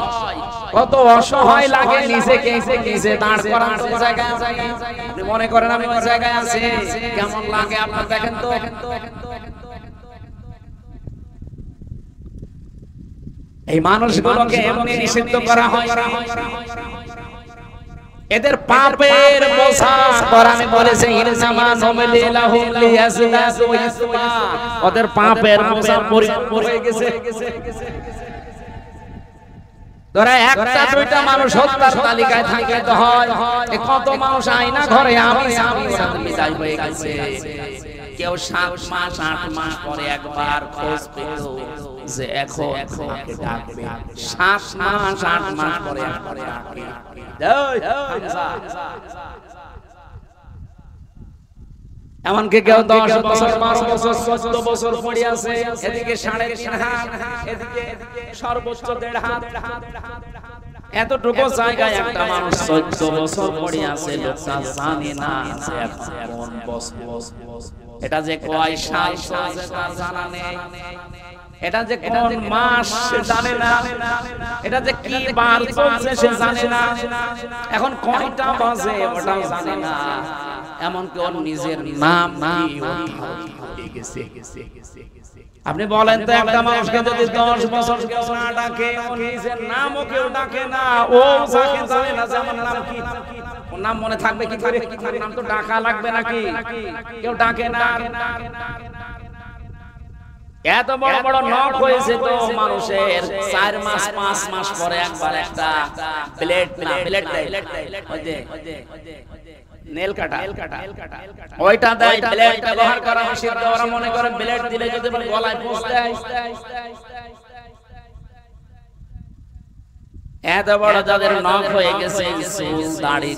কত অসহায় লাগে নিজেকে নিজে দাঁড় করানোর জায়গায়। আপনি মনে করেন আমি ওই জায়গায় আছি, কেমন লাগে আপনার দেখেন তো। এই মানুষগুলোকে এমনি নিষিদ্ধ করা হয়, এদের পাপের বোঝা কোরআনে বলেছে ইনজামা নমিলাহুম লিয়াজদাদু ইসমা, ওদের পাপের বোঝা পরিপূর্ণ হয়ে গেছে। ধরে একটা দুইটা মানুষ হত্যার তালিকায় থাকলে তো হয়, কত মানুষ আয়না ঘরে আমি বিদায় হয়ে গেছে। কেউ 7 মাস 8 মাস পরে একবার খোঁজ পেল যে এখন আমাকে ডাকবে, 7 মাস 8 মাস পরে একবার ডাকে, এমনকি কেউ 10 বছর 12 বছর 14 বছর পড়ে আছে, এদিকে 3.5 হাত, এদিকে সর্বোচ্চ 1.5 হাত, এতটুকু জায়গায় একটা মানুষ 14 বছর পড়ে আছে, লোকটা জানে না যে এখন বছর, এটা যে কয় সাল চলছে তার জানা নেই, এটা যে কোন মাস সে জানে না, এটা যে কি বার চলছে সে জানে না, এখন কয়টা বাজে ওটাও জানে না, এমনকি ওর নিজের নাম কি ভুলে গেছে। আপনি বলেন তো একটা মানুষকে যদি 10 বছর কেউ না ডাকে, ওর নিজের নামও কেউ ডাকে না, ও যাকে জানে না যে আমার নাম কি, ওর নাম মনে থাকবে কি করে? ওর নাম তো ডাকা লাগবে নাকি? কেউ ডাকে না। এত বড় বড় নখ হয়েছে তো মানুষের, 4 মাস 5 মাস পরে একবার একটা ব্লেড দেয়, ওই যে নেল কাটা ওইটা দেয়, ব্লেড ব্যবহার করা নিষিদ্ধ। ওরা মনে করে ব্লেড দিলে যদি গলায় পোঁচ দেয়। এত বড় যাদের নখ হয়ে গেছে, চুল দাড়ি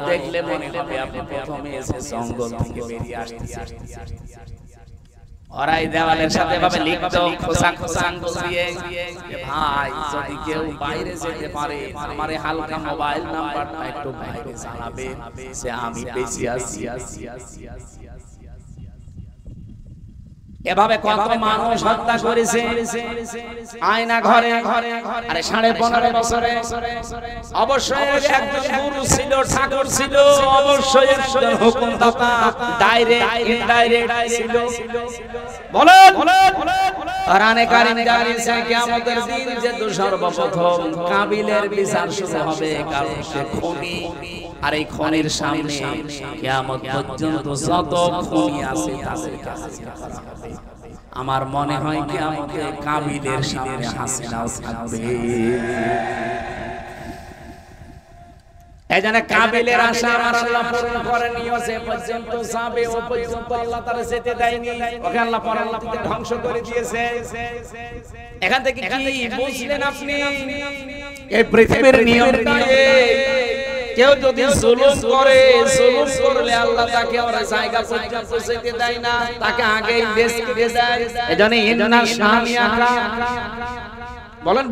দেখলে মনে হবে আপনি প্রথমে এসে জঙ্গল থেকে বেরিয়ে আসছেন। ওরাই দেওয়ালের সাথে ভাবে লিখতো খোসা আঙ্গুল দিয়ে, ভাই যদি কেউ বাইরে যেতে পারে আমারে হালকা মোবাইল নাম্বারটা একটু বাইরে জানাবে যে আমি বেঁচে আছি। এভাবে কত মানুষ হত্যা করেছে আয়না ঘরে। আরে 15.5 বছরে অবশ্যই একজন গুরু ছিল, ঠাকুর ছিল, অবশ্যই একজন হুকুমদাতা, ডাইরেক্ট ইনডাইরেক্ট ছিল। বলেন কোরআনে কারীম জানিয়েছে কিয়ামতের দিন যে সর্বপ্রথম কাবিলের বিচার শুরু হবে, কারণ সে খুনি। আর এই খুনির সামনে কিয়ামত পর্যন্ত যত খুনি আছে তাদের কাছে করা হবে। আমার মনে হয় কিয়ামতে কাবিলের সামনে হাসিনাও থাকবে। এজন্য কাবিলের আশা আমার আল্লাহ পূরণ করেনি, যে পর্যন্ত যাবে ও পর্যন্ত আল্লাহ তারে যেতে দেয়নি, ওকে আল্লাহ পরবর্তীতে ধ্বংস করে দিয়েছে। এখান থেকে কি বুঝলেন আপনি? এই পৃথিবীর নিয়মটা কেউ যদি জুলুম করে, জুলুম করলে আল্লাহ তাকে ওর জায়গা পর্যন্ত যেতে দেয় না, তাকে আগেই বেশ করে দেয়। এজন্য ইন্না শানিয়াকা, বলেন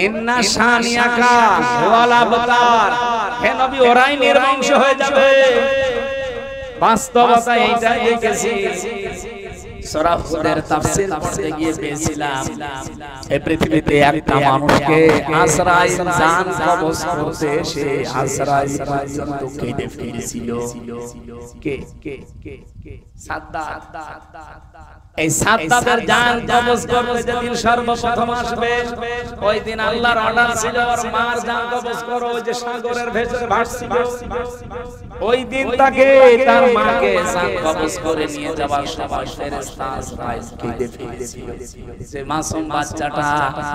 ইন্না শানিয়াকা ওয়াল আবতার, হে নবী ওরাই নির্বংশ হয়ে যাবে। বাস্তবতা এইটাই দেখেছি। সূরা হুদের তাফসীর পড়তে গিয়ে পেয়েছিলাম এই পৃথিবীতে একটা মানুষকে আজরাইল জান কবজ করতে এসে আজরাইল পর্যন্ত কেঁদে ফেলেছিল। কে সাদ্দাত। এই সাদ্দাতের জান কবজ করতে যেদিন সর্বপ্রথম আসবে, ওই দিন আল্লাহর অর্ডার ছিল ওর মার জান কবজ করো, ওই যে সাগরের ভেতরে ভাসছিল, ওই দিন তাকে তার মাকে জান কবজ করে নিয়ে যাবার সময় ফেরেশতা আজরাইল কেঁদে ফেলেছিল যে মাসুম বাচ্চাটা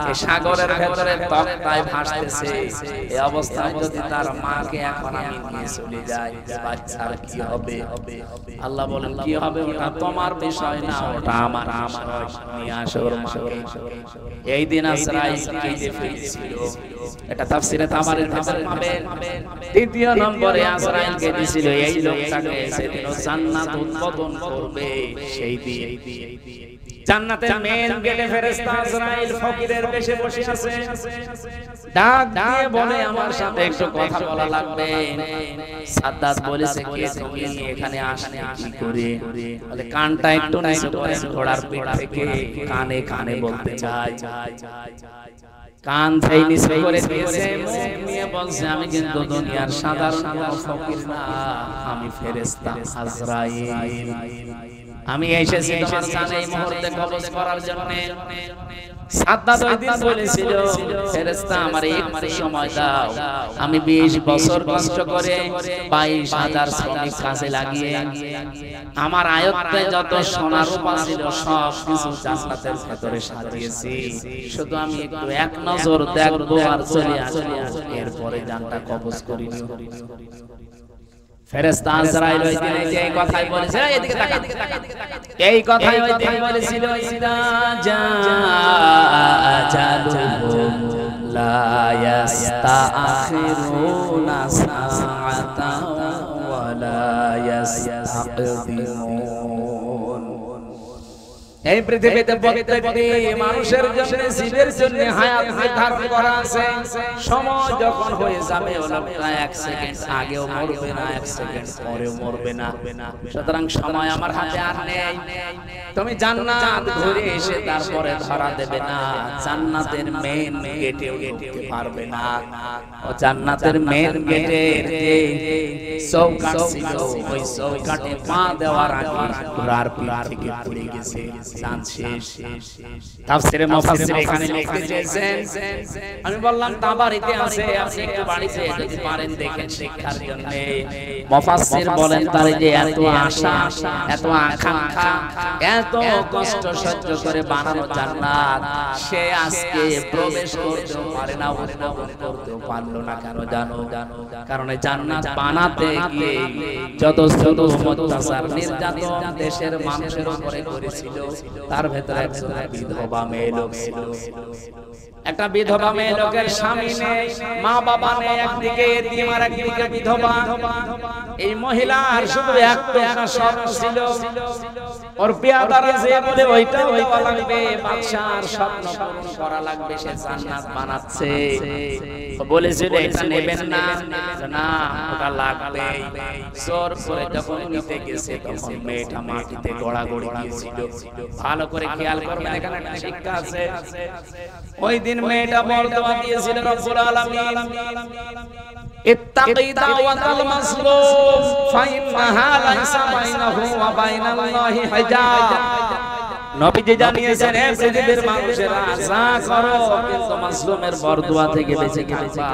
এই সাগরের ভেতরে তক্তায় ভাসতেছে, এই অবস্থায় যদি তার মাকে এখন আমি নিয়ে চলে যাই, বাচ্চার কি হবে? আল্লাহ বলেন কি হবে ওটা তোমার বিষয় না, ওটা আমার বিষয়, নিয়ে আসো ওর মাকে। এই দিন আজরাইল কেঁদে ফেলেছিল। এটা তাফসীরে তাবারীর ভেতরে পাবেন। দ্বিতীয় নম্বরে আজরাইল কেঁদেছিল এই লোকটাকে সেদিন জান্নাত উদ্বোধন করবে। সেই দিন জান্নাতের মেন গেটে ফেরেশতা আজরাইল ফকিরের বেশে বসে আছে, ডাক দিয়ে বলে আমার সাথে একটু কথা বলা লাগবে। সাদ্দাত বলেছে কে তুমি, এখানে আসলে কি করে? বলে কানটা একটু নিচু করে ঘোড়ার পিঠ থেকে কানে কানে বলতে চাই। কান থেকে নিচু করে দিয়েছে, মুখ নিয়ে বলছে আমি কিন্তু দুনিয়ার সাধারণ কোনো ফকির না, আমি ফেরেশতা আজরাইল। আমি এসেছি তোমার জানে এই মুহূর্তে কবজ করার জন্য। সাদ্দাত ওই দিন বলেছিল ফেরেশতা আমার একটু সময় দাও, আমি 20 বছর কষ্ট করে 22,000 শ্রমিক কাজে লাগিয়ে আমার আয়ত্তে যত সোনা রূপা ছিল সব কিছু জান্নাতের ভেতরে সাজিয়েছি, শুধু আমি একটু এক নজর দেখবো আর চলে আসবো, এরপরে জানটা কবজ করিনি। ফেরেশতা আজরাইল ওই দিন যে কথাই বলেছে, এদিকে তাকা, এই কথাই ওই দিন বলেছিল, ইদা জা আজালুহুম লা ইস্তাখিরুনা সাআতান ওয়া লা ইস্তাকদিমুন। এই পৃথিবীতে প্রত্যেকটি মানুষের জন্য জীবের জন্য হায়াত নির্ধারণ করা আছে। সময় যখন হয়ে যাবে লোকটা 1 সেকেন্ড আগেও মরবে না, 1 সেকেন্ড পরেও মরবে না। সুতরাং সময় আমার হাতে আর নেই। তুমি জান্নাত ঘুরে এসে তারপরে ধরা দেবে না, জান্নাতের মেইন গেটেও ঢুকতে পারবে না। ও জান্নাতের মেইন গেটের যে চৌকাঠ ছিল, ওই চৌকাঠে পা দেওয়ার আগে ঘোড়ার পিঠ থেকে পড়ে গেছে, জান শেষ। তাফসীরে মুফাসসির এখানে লিখতে চেয়েছেন, আমি বললাম তাবারিতে আছে, আপনি একটু বাড়িতে যদি পারেন দেখেন শিক্ষার জন্য। মুফাসসির বলেন তার যে এত আশা, এত আকাঙ্ক্ষা, এত কষ্ট সহ্য করে বানানো জান্নাত, সে আজকে প্রবেশ করতেও পারে না, উপভোগ করতেও পারলো না। কেন জানো? কারণ জান্নাত বানাতে গিয়ে যত অত্যাচার নির্যাতন দেশের মানুষের উপরে করেছিল, তার ভেতরে একজন বিধবা মেয়ে লোক ছিল। একটা বিধবা মেয়ে লোকের স্বামী নেই, মা বাবা নেই, একদিকে এতিম আর একদিকে বিধবা। এই মহিলার শুধু একটা স্বপ্ন ছিল, ওর পেয়াদারা যে বলে ওইটা হইতে লাগবে, বাদশার স্বপ্ন পূরণ করা লাগবে, সে জান্নাত বানাচ্ছে। বলেছিল এটা নেবেন না, না ওটা লাগবে। জোর করে যখন নিতে গেছে তখন মেয়েটা মাটিতে গড়াগড়ি গিয়েছিল। ভালো করে খেয়াল করবেন, এখানে একটা শিক্ষা আছে। ওই দিন মেয়েটা বরদোয়া দিয়েছিল, রব্বুল আলামিন ইত্তাকি দাওয়াতাল মাসলুম ফাইন্নাহা লাইসা বাইনাহু ওয়া বাইনাল্লাহি হিজাব। নবীজি জানিয়েছেন, হে পৃথিবীর মানুষেরা, যা করো কিন্তু মাজলুমের বরদোয়া থেকে বেঁচে থাকবা,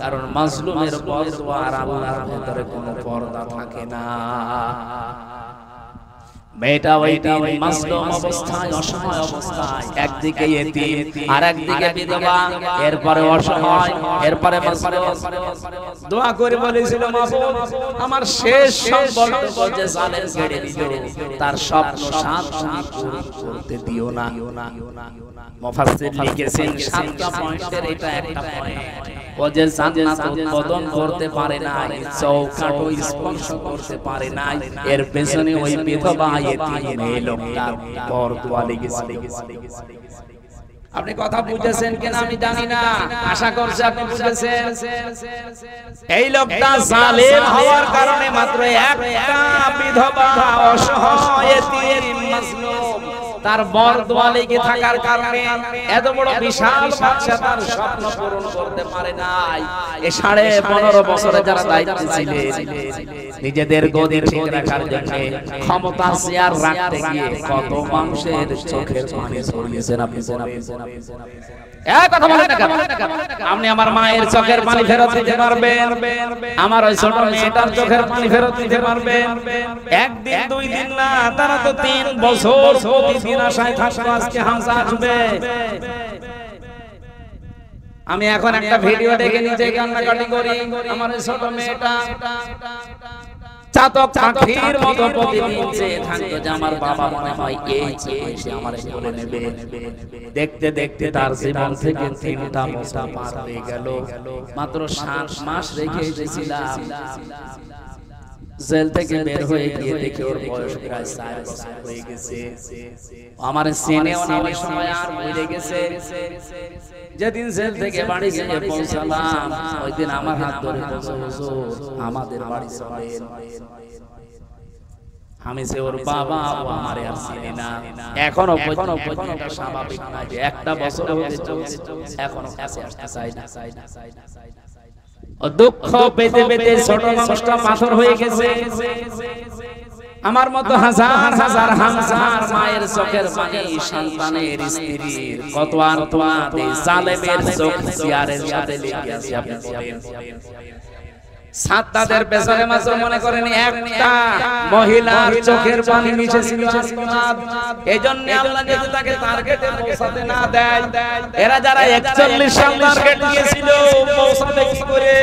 কারণ মাজলুমের বরদোয়া আর আল্লাহর ভিতরে কোনো পর্দা থাকে না। মেয়েটা ওই দিন মাজলুম অবস্থায়, অসহায় অবস্থায়, একদিকে এতিম আর একদিকে বিধবা, এরপরে অসহায়, এরপরে মাজলুম, দোয়া করে বলেছিল, মাবুদ আমার শেষ সম্বলটুকু যে জালেম কেড়ে নিল, তার স্বপ্ন সাত পূরণ করতে দিও না। মুফাসসির লিখেছেন 7টা পয়েন্টের এটা একটা পয়েন্ট। ও যে জান্নাত উদ্বোধন করতে পারে না, চৌকাঠও স্পর্শ করতে পারে না, এর পেছনে ওই বিধবা এতিম মেয়ে লোকটা বরদোয়া লেগেছে। আপনি কথা বুঝেছেন কিনা আমি জানি না, আশা করছি আপনি বুঝেছেন। এই লোকটা জালেম হওয়ার কারণে মাত্র একটা বিধবা অসহায় এতিম মাজলুম তার বরদোয়া লেগে থাকার কারণে এত বড় বিশাল বাদশা তার স্বপ্ন পূরণ করতে পারে নাই। এই 15.5 বছরে যারা দায়িত্বে ছিলেন, নিজেদের গদি ঠিক রাখার জন্য ক্ষমতা শেয়ার রাখতে গিয়ে কত মানুষের চোখের পানি ঝরিয়েছেন আপনি। এক কথা বলেন না কেন? আপনি আমার মায়ের চোখের পানি ফেরত দিতে পারবেন, আমার ওই ছোট মেয়েটার চোখের পানি ফেরত দিতে পারবেন। একদিন 2 দিন না, তারা তো 3 বছর প্রতিদিন আশায় থাকতো আজকে হামজা আসবে। আমি এখন একটা ভিডিও দেখে নিজে কান্নাকাটি করি। আমার ওই ছোট মেয়েটা চাতক পাখির মতো প্রতিদিন চেয়ে থাকতো যে আমার বাবা মনে হয় এই চেয়ে আমার বলে নেবে। দেখতে দেখতে তার জীবন থেকে 3টা বছর পার হয়ে গেল। মাত্র 7 মাস রেখে এসেছিলাম, জেল থেকে বের হয়ে গিয়ে দেখি ওর বয়স প্রায় 4 বছর হয়ে গেছে। আমার সিনেও ওই সময় আর ভুলে গেছে। যেদিন জেল থেকে বাড়ি গিয়ে পৌঁছালাম, ওই দিন আমার হাত ধরে বলছে, হুজুর আমাদের বাড়ি চলেন। আমি যে ওর বাবা, ও আমারে আর চিনি না। এখনো পর্যন্ত স্বাভাবিক না যে 1টা বছর হতে চলছে, এখনো কাছে আসতে চাই না। ও দুঃখ পেতে পেতে ছোট মানুষটা পাথর হয়ে গেছে। আমার মতো হাজার হাজার হামজার মায়ের চোখের পানি, সন্তানের স্ত্রীর কত আর্তনাদ, জালেমের চোখ চেয়ারের সাথে লেগে আছে। আপনি বলেন সাদ্দাদের পেছনে মাত্র মনে করেন একটা মহিলার চোখের পানি মিশেছিল আসমাদ। এজন্য আল্লাহ যদি তাকে টার্গেটে পৌঁছাতে না দেয়, এরা যারা 41 সাল টার্গেট দিয়েছিল পৌঁছাবে কি করে?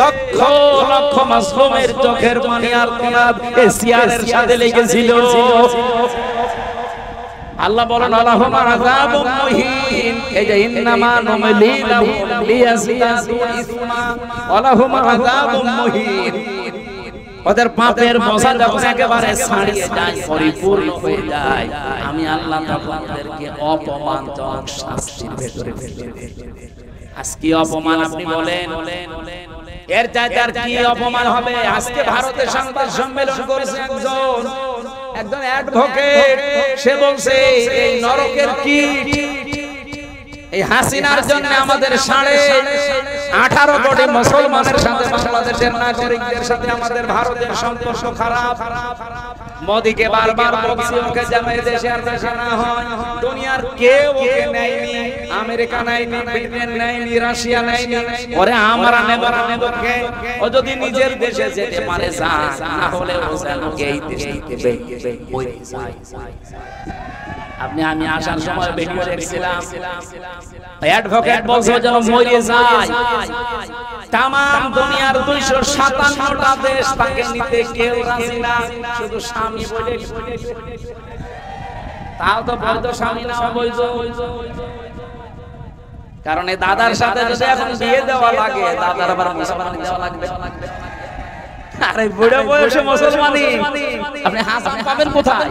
লক্ষ লক্ষ মাসলুমের চোখের পানি আর তোনাদ এশিয়ার সাথে লেগেছিল। আল্লাহ বলেন আলাহুমা আযাবুম মুহিন, এই যে ইন্নামা নুমলি লাহুম লিয়াজদাদু ইসমা আলাহুমা আযাবুম মুহিন। ওদের পাপের বোঝা যখন একেবারে ছাড়িয়ে যায়, পরিপূর্ণ হয়ে যায়, আমি আল্লাহ তখন ওদেরকে অপমানজনক শাস্তির ভেতরে ফেলে দেই। আজকে অপমান আপনি বলেন, এর চাইতে আর কি অপমান হবে? আজকে ভারতের সংবাদ সম্মেলন করেছে একজন অ্যাডভোকেট, সে বলছে এই নরকের কীট, এই হাসিনার জন্য আমাদের 18.5 কোটি মুসলমানের সাথে বাংলাদেশের নাগরিকদের সাথে আমাদের ভারতের সম্পর্ক খারাপ। মোদিকে বারবার বলছি ওকে যেন এই দেশে আর দেখা না হয়। দুনিয়ার কেউ ওকে নেয়নি, আমেরিকা নেয়নি, ব্রিটেন নেয়নি, রাশিয়া নেয়নি, ওরে আমরা নেব না। নেবকে ও যদি নিজের দেশে যেতে পারে যাক, না হলে ও যেন এই দেশ থেকে বই যায়। আমি আসার সময় ভিডিও দেখছিলাম, অ্যাডভোকেট বলছে যেন মরে যায়। তাম দুনিয়ার 257টা দেশ তাকে নিতে কেউ রাজি না, শুধু স্বামী বলে। তাও তো বৈধ স্বামী না, অবৈধ। কারণ এই দাদার সাথে যদি এখন বিয়ে দেওয়া লাগে, দাদার আবার মুসলমান দেওয়া লাগবে। আরে বুড়ো বয়সে মুসলমানি আপনি হাসান পাবেন কোথায়?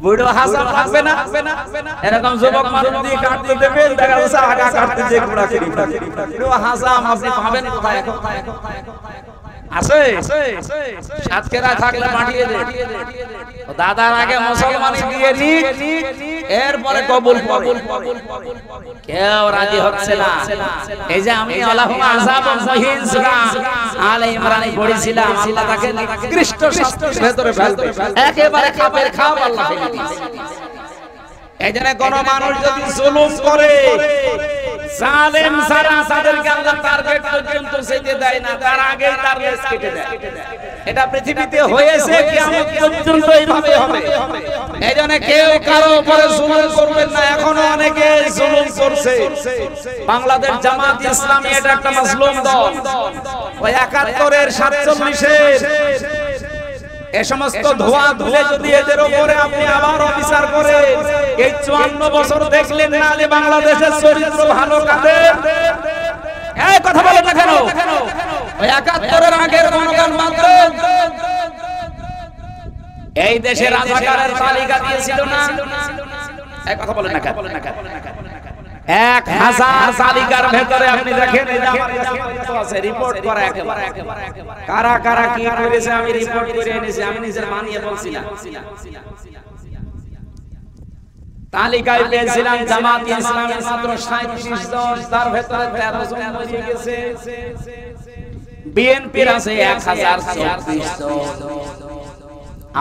বুড়ো হাসান পাবে না। এরকম যুবক মানুষ দিয়ে কাটতে দেবেন, দেখা যাচ্ছে আগা কাটতে যে গুড়া করি। বুড়ো হাসান আপনি পাবেন কোথায়? আছে সাতক্ষীরা থাকলে পাঠিয়ে দেন। দাদার আগে মুসলমানি দিয়ে নি, এরপরে কবুল কবুল। কেউ রাজি হচ্ছে না। এই যে আমি আল্লাহুম্মা আযাবুম মুহিন সূরা আলে ইমরানে পড়েছিলাম, আল্লাহ তাকে নিকৃষ্ট শাস্তির ভেতরে ফেলবে, একেবারে কাফের খাও আল্লাহ ফেলে দিয়েছে। এইজন্য কোন মানুষ যদি জুলুম করে, জালেম সারা তাদেরকে আল্লাহ টার্গেট পর্যন্ত যেতে দেয় না, তার আগেই তার লেজ কেটে দেয়। এটা পৃথিবীতে হয়েছে, কিয়ামত পর্যন্ত এইভাবে হবে। এইজন্য কেউ কারো উপরে জুলুম করবেন না। এখনো অনেকে জুলুম করছে। বাংলাদেশ জামাত ইসলামী এটা একটা মাসলুম দল। ওই 71 এর 47 এর এই সমস্ত ধোয়া ধুলে যদি এদের উপরে আপনি আবার বিচার করেন, এই 54 বছর দেখলেন না যে বাংলাদেশের চরিত্র ভালো কাদের? এই কথা বলেন না কেন? ওই 71 এর আগের জনগণ মাত্র এই দেশে রাজাকারের তালিকা দিয়েছিল না? এই কথা বলেন না কেন? 1000 তালিকার ভেতরে আপনি দেখেন, এই যে আমার কাছে আছে রিপোর্ট করা একেবারে কারা কারা কি করেছে আমি রিপোর্ট করে এনেছি, আমি নিজে বানিয়ে বলছি না। তালিকায় পেয়েছিলাম জামাত ইসলামের মাত্র 37 জন, তার ভেতরে 13 জন মরে গেছে। বিএনপির আছে 1034 জন,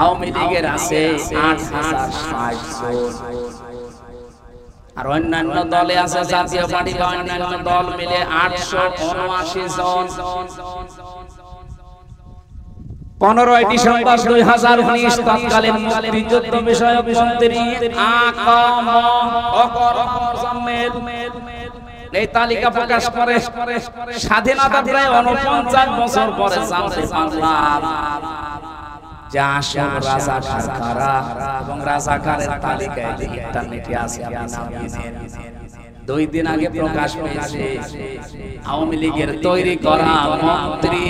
আওয়ামী লীগের আছে 8060 জন, আর অন্যান্য দলে আছে জাতীয় পার্টি বা অন্যান্য দল মিলে 879 জন। 15 ডিসেম্বর 2019 তৎকালীন মুক্তিযুদ্ধ বিষয়ক মন্ত্রী আকম অকর মোজাম্মেল এই তালিকা প্রকাশ করে। স্বাধীনতা প্রায় 49 বছর পরে জানতে পারলাম যে আসল রাজাকার কারা, এবং রাজাকারের তালিকায় ইন্টারনেটে আছে, আপনি নাম দিয়েছেন। 2 দিন আগে প্রকাশ পেয়েছে আওয়ামী লীগের তৈরি করা মন্ত্রী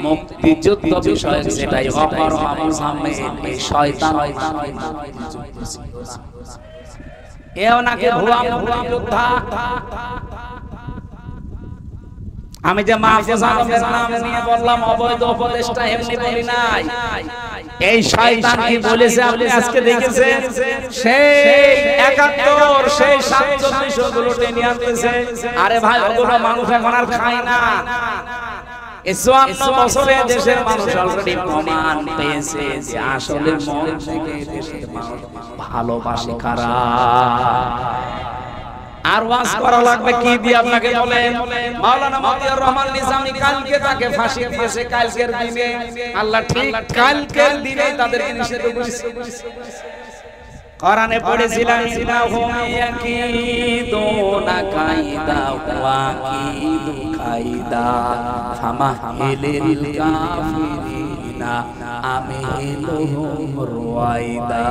মুক্তিযুদ্ধ বিষয়ক, সেটাই অপর মোজাম্মেল এই শয়তান এও নাকি ভুয়া মুক্তিযোদ্ধা। আমি যে মাহফুজ আলমের নাম নিয়ে বললাম অবৈধ উপদেষ্টা, এমনি বলি নাই। এই শয়তান কি বলেছে আপনি আজকে দেখেছেন? সেই 71 সেই 47 গুলো টেনে আনতেছে। আরে ভাই, ওগুলো মানুষ এখন আর খায় না। 54 বছরে দেশের মানুষ অলরেডি প্রমাণ পেয়েছে যে আসলে মন থেকে দেশের মানুষ ভালোবাসে কারা। আর ওয়াজ করা লাগবে কি দিয়ে আপনাকে বলেন? মাওলানা মতিউর রহমান নিজামী কালকে তাকে ফাঁসি দিয়েছে, কালকের দিনে। আল্লাহ ঠিক কালকের দিনে তাদেরকে নিষেধ করেছে। কোরআনে পড়েছিলাম ইন্নাহুম ইয়াকিদুনা কাইদা ওয়া কিদু কাইদা ফামাহিলিল কাফিরিনা আমহিলুহুম রুয়াইদা।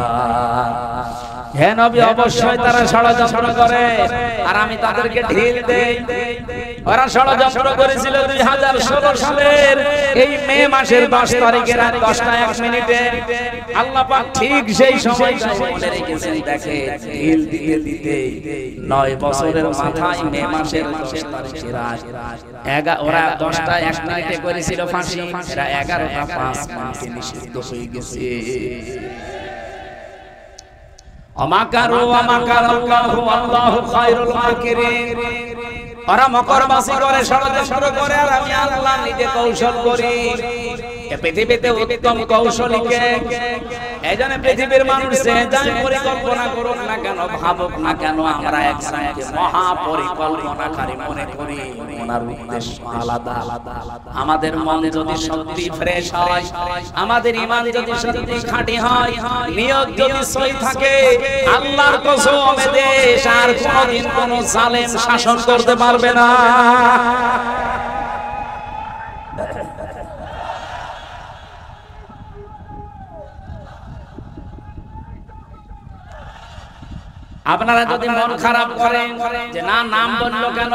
হে নবী, অবশ্যই তারা ষড়যন্ত্র করে আর আমি তাদেরকে ঢিল দেই। ওরা ষড়যন্ত্র করেছিল 2016 সালের এই মে মাসের 10 তারিখের রাত 10টা 1 মিনিটে। আল্লাহ পাক ঠিক সেই সময়টা মনে রেখেছেন। দেখে ঢিল দিতে দিতে 9 বছরের মাথায় মে মাসের 10 তারিখের রাত ওরা 10টা 1 মিনিটে করেছিল ফাঁসি, এরা 11টা 5 মিনিটে নিষিদ্ধ হয়ে গেছে। আমাকারু আমাকারাল্লাহু আল্লাহু খায়রুল মাকিরিন। ওরা মকরবাসী করে, ষড়যন্ত্র করে, আর আমি আল্লাহ নিজে কৌশল করি। এই পৃথিবীতে উত্তম কৌশলীকে এইজন্য পৃথিবীর মানুষ যাই পরিকল্পনা করুক না কেন, ভাবুক না কেন, আমরা একজনকে মহা পরিকল্পনাকারী মনে করি। ওনার উদ্দেশ্য আলাদা। আমাদের মন যদি সত্যি ফ্রেশ হয়, আমাদের ঈমান যদি সত্যি খাঁটি হয়, নিয়ত যদি সই থাকে, আল্লাহর কসম দেশ আর কোনদিন কোন জালেম শাসন করতে পারবে না। আপনারা যদি মন খারাপ করেন যে না নাম বললো কেন,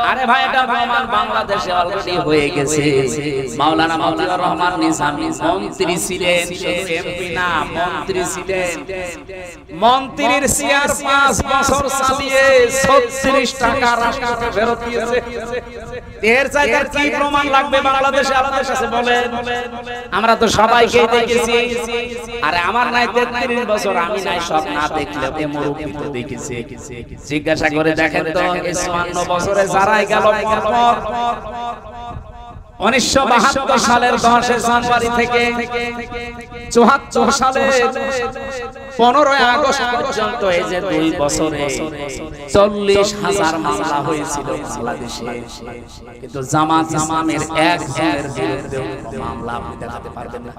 আরে ভাই এটা আমার বাংলাদেশে অলরেডি হয়ে গেছে। মাওলানা মতিউর রহমান নিজামী মন্ত্রী ছিলেন, শুধু এমপি না, মন্ত্রী ছিলেন। মন্ত্রীর চেয়ার 5 বছর চালিয়ে 36 টাকা রাষ্ট্রকে ফেরত দিয়েছে। এর চাইতে কি প্রমাণ লাগবে বাংলাদেশে আপনাদের কাছে বলেন? আমরা তো সবাইকে দেখেছি। আরে আমার নাই 33 বছর, আমি নাই সব না দেখলে এ মুরব্বি তো দেখেছি। জিজ্ঞাসা করে দেখেন তো 54 বছরে যারাই গেল পর 1972 সালের 10 জানুয়ারি থেকে 74 সালের 15 আগস্ট পর্যন্ত এই যে 2 বছরে 40,000 মামলা হয়েছিল বাংলাদেশে। কিন্তু জামাত ইসলামের এক জনের বিরুদ্ধে মামলা আপনি দেখাতে পারবেন না।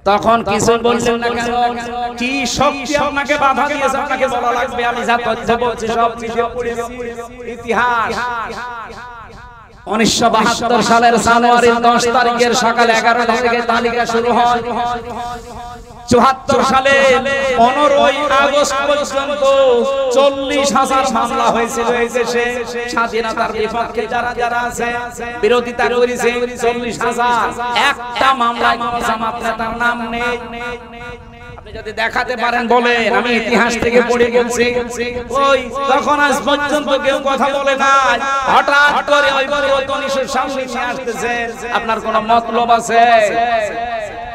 তখন কিছু বলছেন না কেন? কি শক্তি আপনাকে বাধা দিয়েছে আপনাকে বলা লাগবে? আমি যা তথ্য বলছি সব কিছু পড়েছি ইতিহাস। 1972 সালের জানুয়ারির 10 তারিখের সকাল 11টা থেকে তালিকা শুরু হয়। 74 সালে 15 আগস্ট পর্যন্ত 40,000 মামলা হয়েছিল এই দেশে। স্বাধীনতার বিপক্ষে যারা যারা আছে, বিরোধিতা করেছে 40,000। একটা মামলায় কোনো জামাত নেতার নাম নেই। আপনি যদি দেখাতে পারেন বলেন, আমি ইতিহাস থেকে পড়ে বলছি। ওই তখন আজ পর্যন্ত কেউ কথা বলে না, হঠাৎ করে ওই পুরাতন ইস্যুর সামনে নিয়ে আসতেছে। আপনার কোনো মতলব আছে?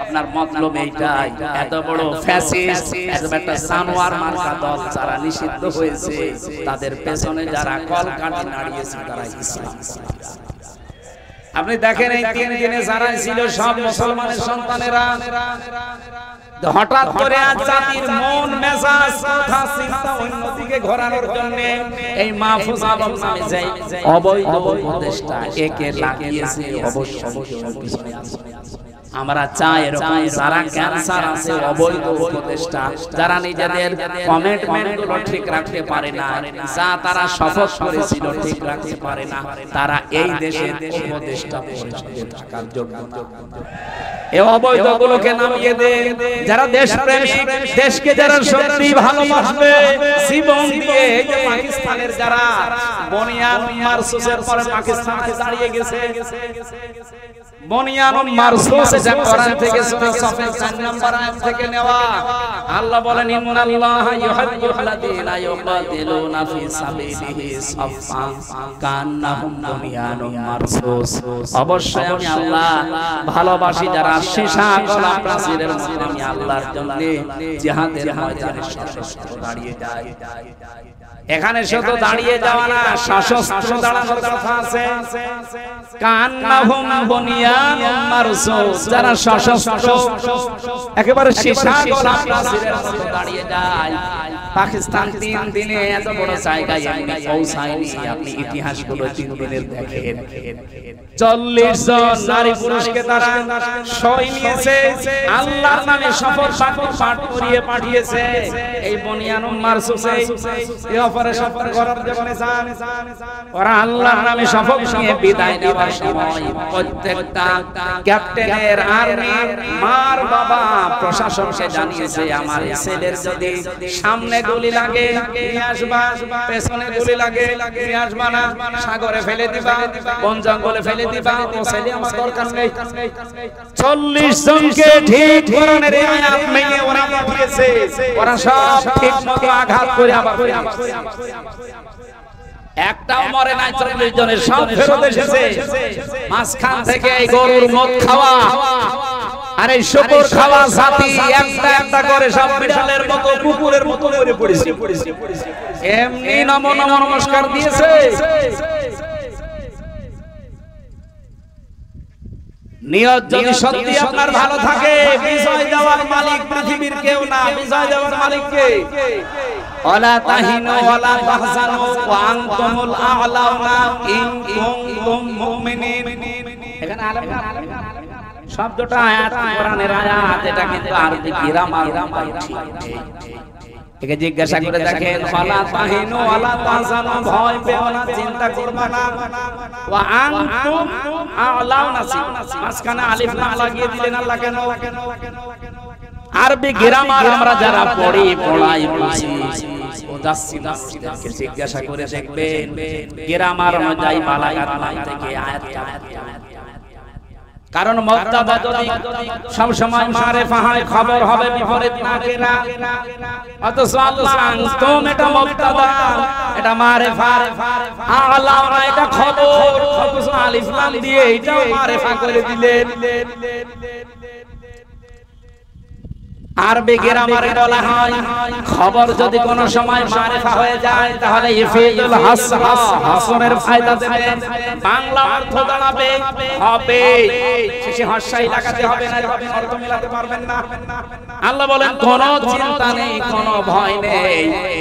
আপনার মতলব এইটাই, এত বড় ফ্যাসিস্ট, এত একটা জানোয়ার মার্কা দল যারা নিষিদ্ধ হয়েছে, তাদের পেছনে যারা কলকাঠি নাড়িয়েছে তারা ইসলাম। আপনি দেখেন এই 3 দিনে যারা ছিল সব মুসলমানের সন্তানেরা। হঠাৎ করে আজ জাতির মন মেজাজ কথা চিন্তা অন্যদিকে ঘোরানোর জন্য এই মাহফুজ আলম নামে যাই অবৈধ উপদেষ্টা একে লাগিয়েছে। অবশ্যই পিছনে আছে। আমরা চাই এরকম যারা ক্যান্সার আছে, অবৈধ উপদেষ্টা, যারা নিজেদের কমিটমেন্ট গুলো ঠিক রাখতে পারে না, যা তারা শপথ করেছিল ঠিক রাখতে পারে না, তারা এই দেশের উপদেষ্টা পরিষদে থাকার যোগ্য না। এই অবৈধ গুলোকে নামিয়ে দেন। যারা দেশপ্রেমিক, দেশকে যারা সত্যি ভালোবাসবে জীবন দিয়ে, এই যে পাকিস্তানের যারা বনিয়ান মারসুসের পরে পাকিস্তানে দাঁড়িয়ে গেছে, বনিয়ান মারসুস যা কোরআন থেকে সূরা সাফের 4 নম্বর আয়াত থেকে নেওয়া। আল্লাহ বলেন ইন্নাল্লাহা ইউহিব্বুল্লাযীনা ইউকাতিলুনা ফি সাবিলিহি সাফফান কান্নাহুম বুনিয়ানুম মারসুস। অবশ্যই আমি আল্লাহ ভালোবাসি যারা সীসা গলা প্রাচীরের মতো আমি আল্লাহর জন্য জিহাদের ময়দানে সশস্ত্র দাঁড়িয়ে যায়। এখানে শুধু দাঁড়িয়ে যাওয়া না, সশস্ত্র দাঁড়ানোর কথা আছে। কান্নাহুম বুনিয়ানুম বুনিয়ানুম মারসুস, যারা সশস্ত্র একেবারে সীসা গলা প্রাচীরের মতো দাঁড়িয়ে যায়। পাকিস্তান 3 দিনে এত বড় জায়গায় এমনি পৌঁছায়নি। আপনি ইতিহাসগুলো 3 দিনের দেখেন। 40 জন নারী পুরুষকে তারা সই নিয়েছে, আল্লাহর নামে শপথ পাঠ করিয়ে পাঠিয়েছে। এই বুনিয়ানুম মারসুসে এই অপারেশন করার জন্য যান, ওরা আল্লাহর নামে শপথ নিয়ে বিদায় নেওয়ার সময় প্রত্যেকটা ক্যাপ্টেনের আর্মির মার বাবা প্রশাসনকে জানিয়েছে, আমার ছেলের যদি সামনে গুলি লাগে নিয়ে আসবা, পেছনে গুলি লাগে নিয়ে আসবা না, সাগরে ফেলে দিবা, বন জঙ্গলে ফেলে দিবা, ও ছেলে আমার দরকার নেই। 40 জনকে ঠিক কোরআনের আয়াত মেনে ওরা পাঠিয়েছে। ওরা সব ঠিকমতো আঘাত করে আবার একটাও মরে নাই। 40 জনের সব ফেরত এসেছে। মাঝখান থেকে এই গরুর মদ খাওয়া আর এই শুকর খাওয়া জাতি একটা একটা করে সব বিড়ালের মতো কুকুরের মতো মরে পড়েছে। এমনি নমো নমো নমস্কার দিয়েছে। নিয়ত যদি সত্যি আপনার ভালো থাকে, বিজয় দেওয়ার মালিক পৃথিবীর কেউ না, বিজয় দেওয়ার মালিক কে? ওয়ালা তাহিনু ওয়ালা তাহজানু ওয়া আনতুমুল আ'লাউনা ইন কুনতুম মুমিনিন। এখানে আলেম শব্দটা আয়াত, কোরআনের আয়াত, এটা কিন্তু আরবি গ্রামার একে জিজ্ঞাসা করে দেখেন। ওয়ালা তাহিনু ওয়ালা তাহজানু, ভয় পেও না, চিন্তা করবা না। ওয়া আনতুম আ'লাউনা, মাঝখানে আলিফ লাম লাগিয়ে দিলেন আল্লাহ কেন? আরবি গ্রামার আমরা যারা পড়ি পড়াই বুঝি, ওদাসসিনকে জিজ্ঞাসা করে দেখবেন গ্রামার অনুযায়ী বালাগাত মান থেকে আয়াত। কারণ মুবতাদা যদি সব সময় মারিফা হয়, খবর হবে বিপরীত নাকেরা। অথচ আল্লাহ আনতুম এটা মুবতাদা, এটা মারিফা, আ'লাউনা এটা খবর, অথচ আলিফ লাম দিয়ে এটাও মারিফা করে দিলেন। আরবি গ্রামারে বলা হয় খবর যদি কোনো সময় মারিফা হয়ে যায় তাহলে ইফিদুল হাসরা, হাসরের ফায়দা দেবে, বাংলা অর্থ দাঁড়াবে হবে, শেষে হস্যাই লাগাতে হবে না, অর্থ মিলাতে পারবেন না। আল্লাহ বলেন কোনো চিন্তা নেই, কোনো ভয় নেই,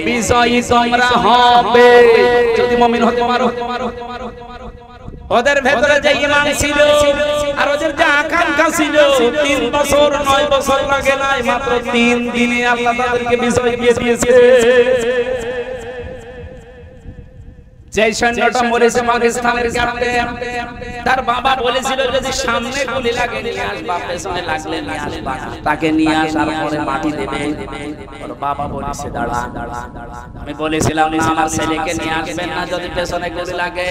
বিজয়ী তোমরা হবে যদি মুমিন হতে পারো। ওদের ভেতরে যে ঈমান ছিল আর ওদের যে আকাঙ্ক্ষা ছিল, 3 বছর 9 বছর লাগে নাই, মাত্র 3 দিনে আল্লাহ তাদেরকে বিজয় দিয়ে দিয়েছে। যে সৈন্যটা মরেছে পাকিস্তানের ক্যাপ্টেন, তার বাবা বলেছিল যদি সামনে গুলি লাগে নিয়ে আসবা, পেছনে লাগলে নিয়ে আসবা না। তাকে নিয়ে আসার পরে মাটি দেবে। ওর বাবা বলেছে দাঁড়া, আমি বলেছিলাম না আমার ছেলেকে নিয়ে আসবেন না যদি পেছনে গুলি লাগে।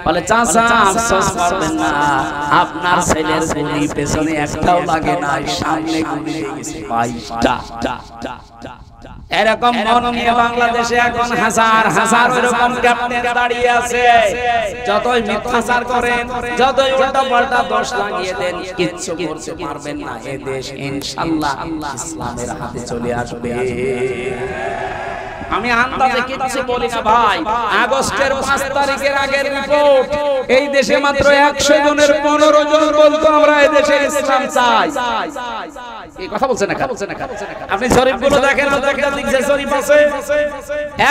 বলে চাচা আফসোস করবেন না, আপনার ছেলের গুলি পেছনে একটাও লাগে না, সামনে গুলি লেগেছে 22টা। এরকম মন নিয়ে বাংলাদেশে এখন হাজার হাজার এরকম ক্যাপ্টেন দাঁড়িয়ে আছে। যতই মিথ্যাচার করেন, যতই উল্টা পাল্টা দোষ লাগিয়ে দেন, কিচ্ছু করতে পারবেন না। এই দেশ ইনশাআল্লাহ ইসলামের হাতে চলে আসবে। আমি আন্দাজে কিচ্ছু বলি না ভাই। আগস্টের 5 তারিখের আগের রিপোর্ট, এই দেশে মাত্র 100 জনের 15 জন বলতো আমরা এই দেশে ইসলাম চাই। এই কথা বলছেন না? আপনি শরীফগুলো দেখেন, প্রত্যেকটা দিকে শরীফ আছে।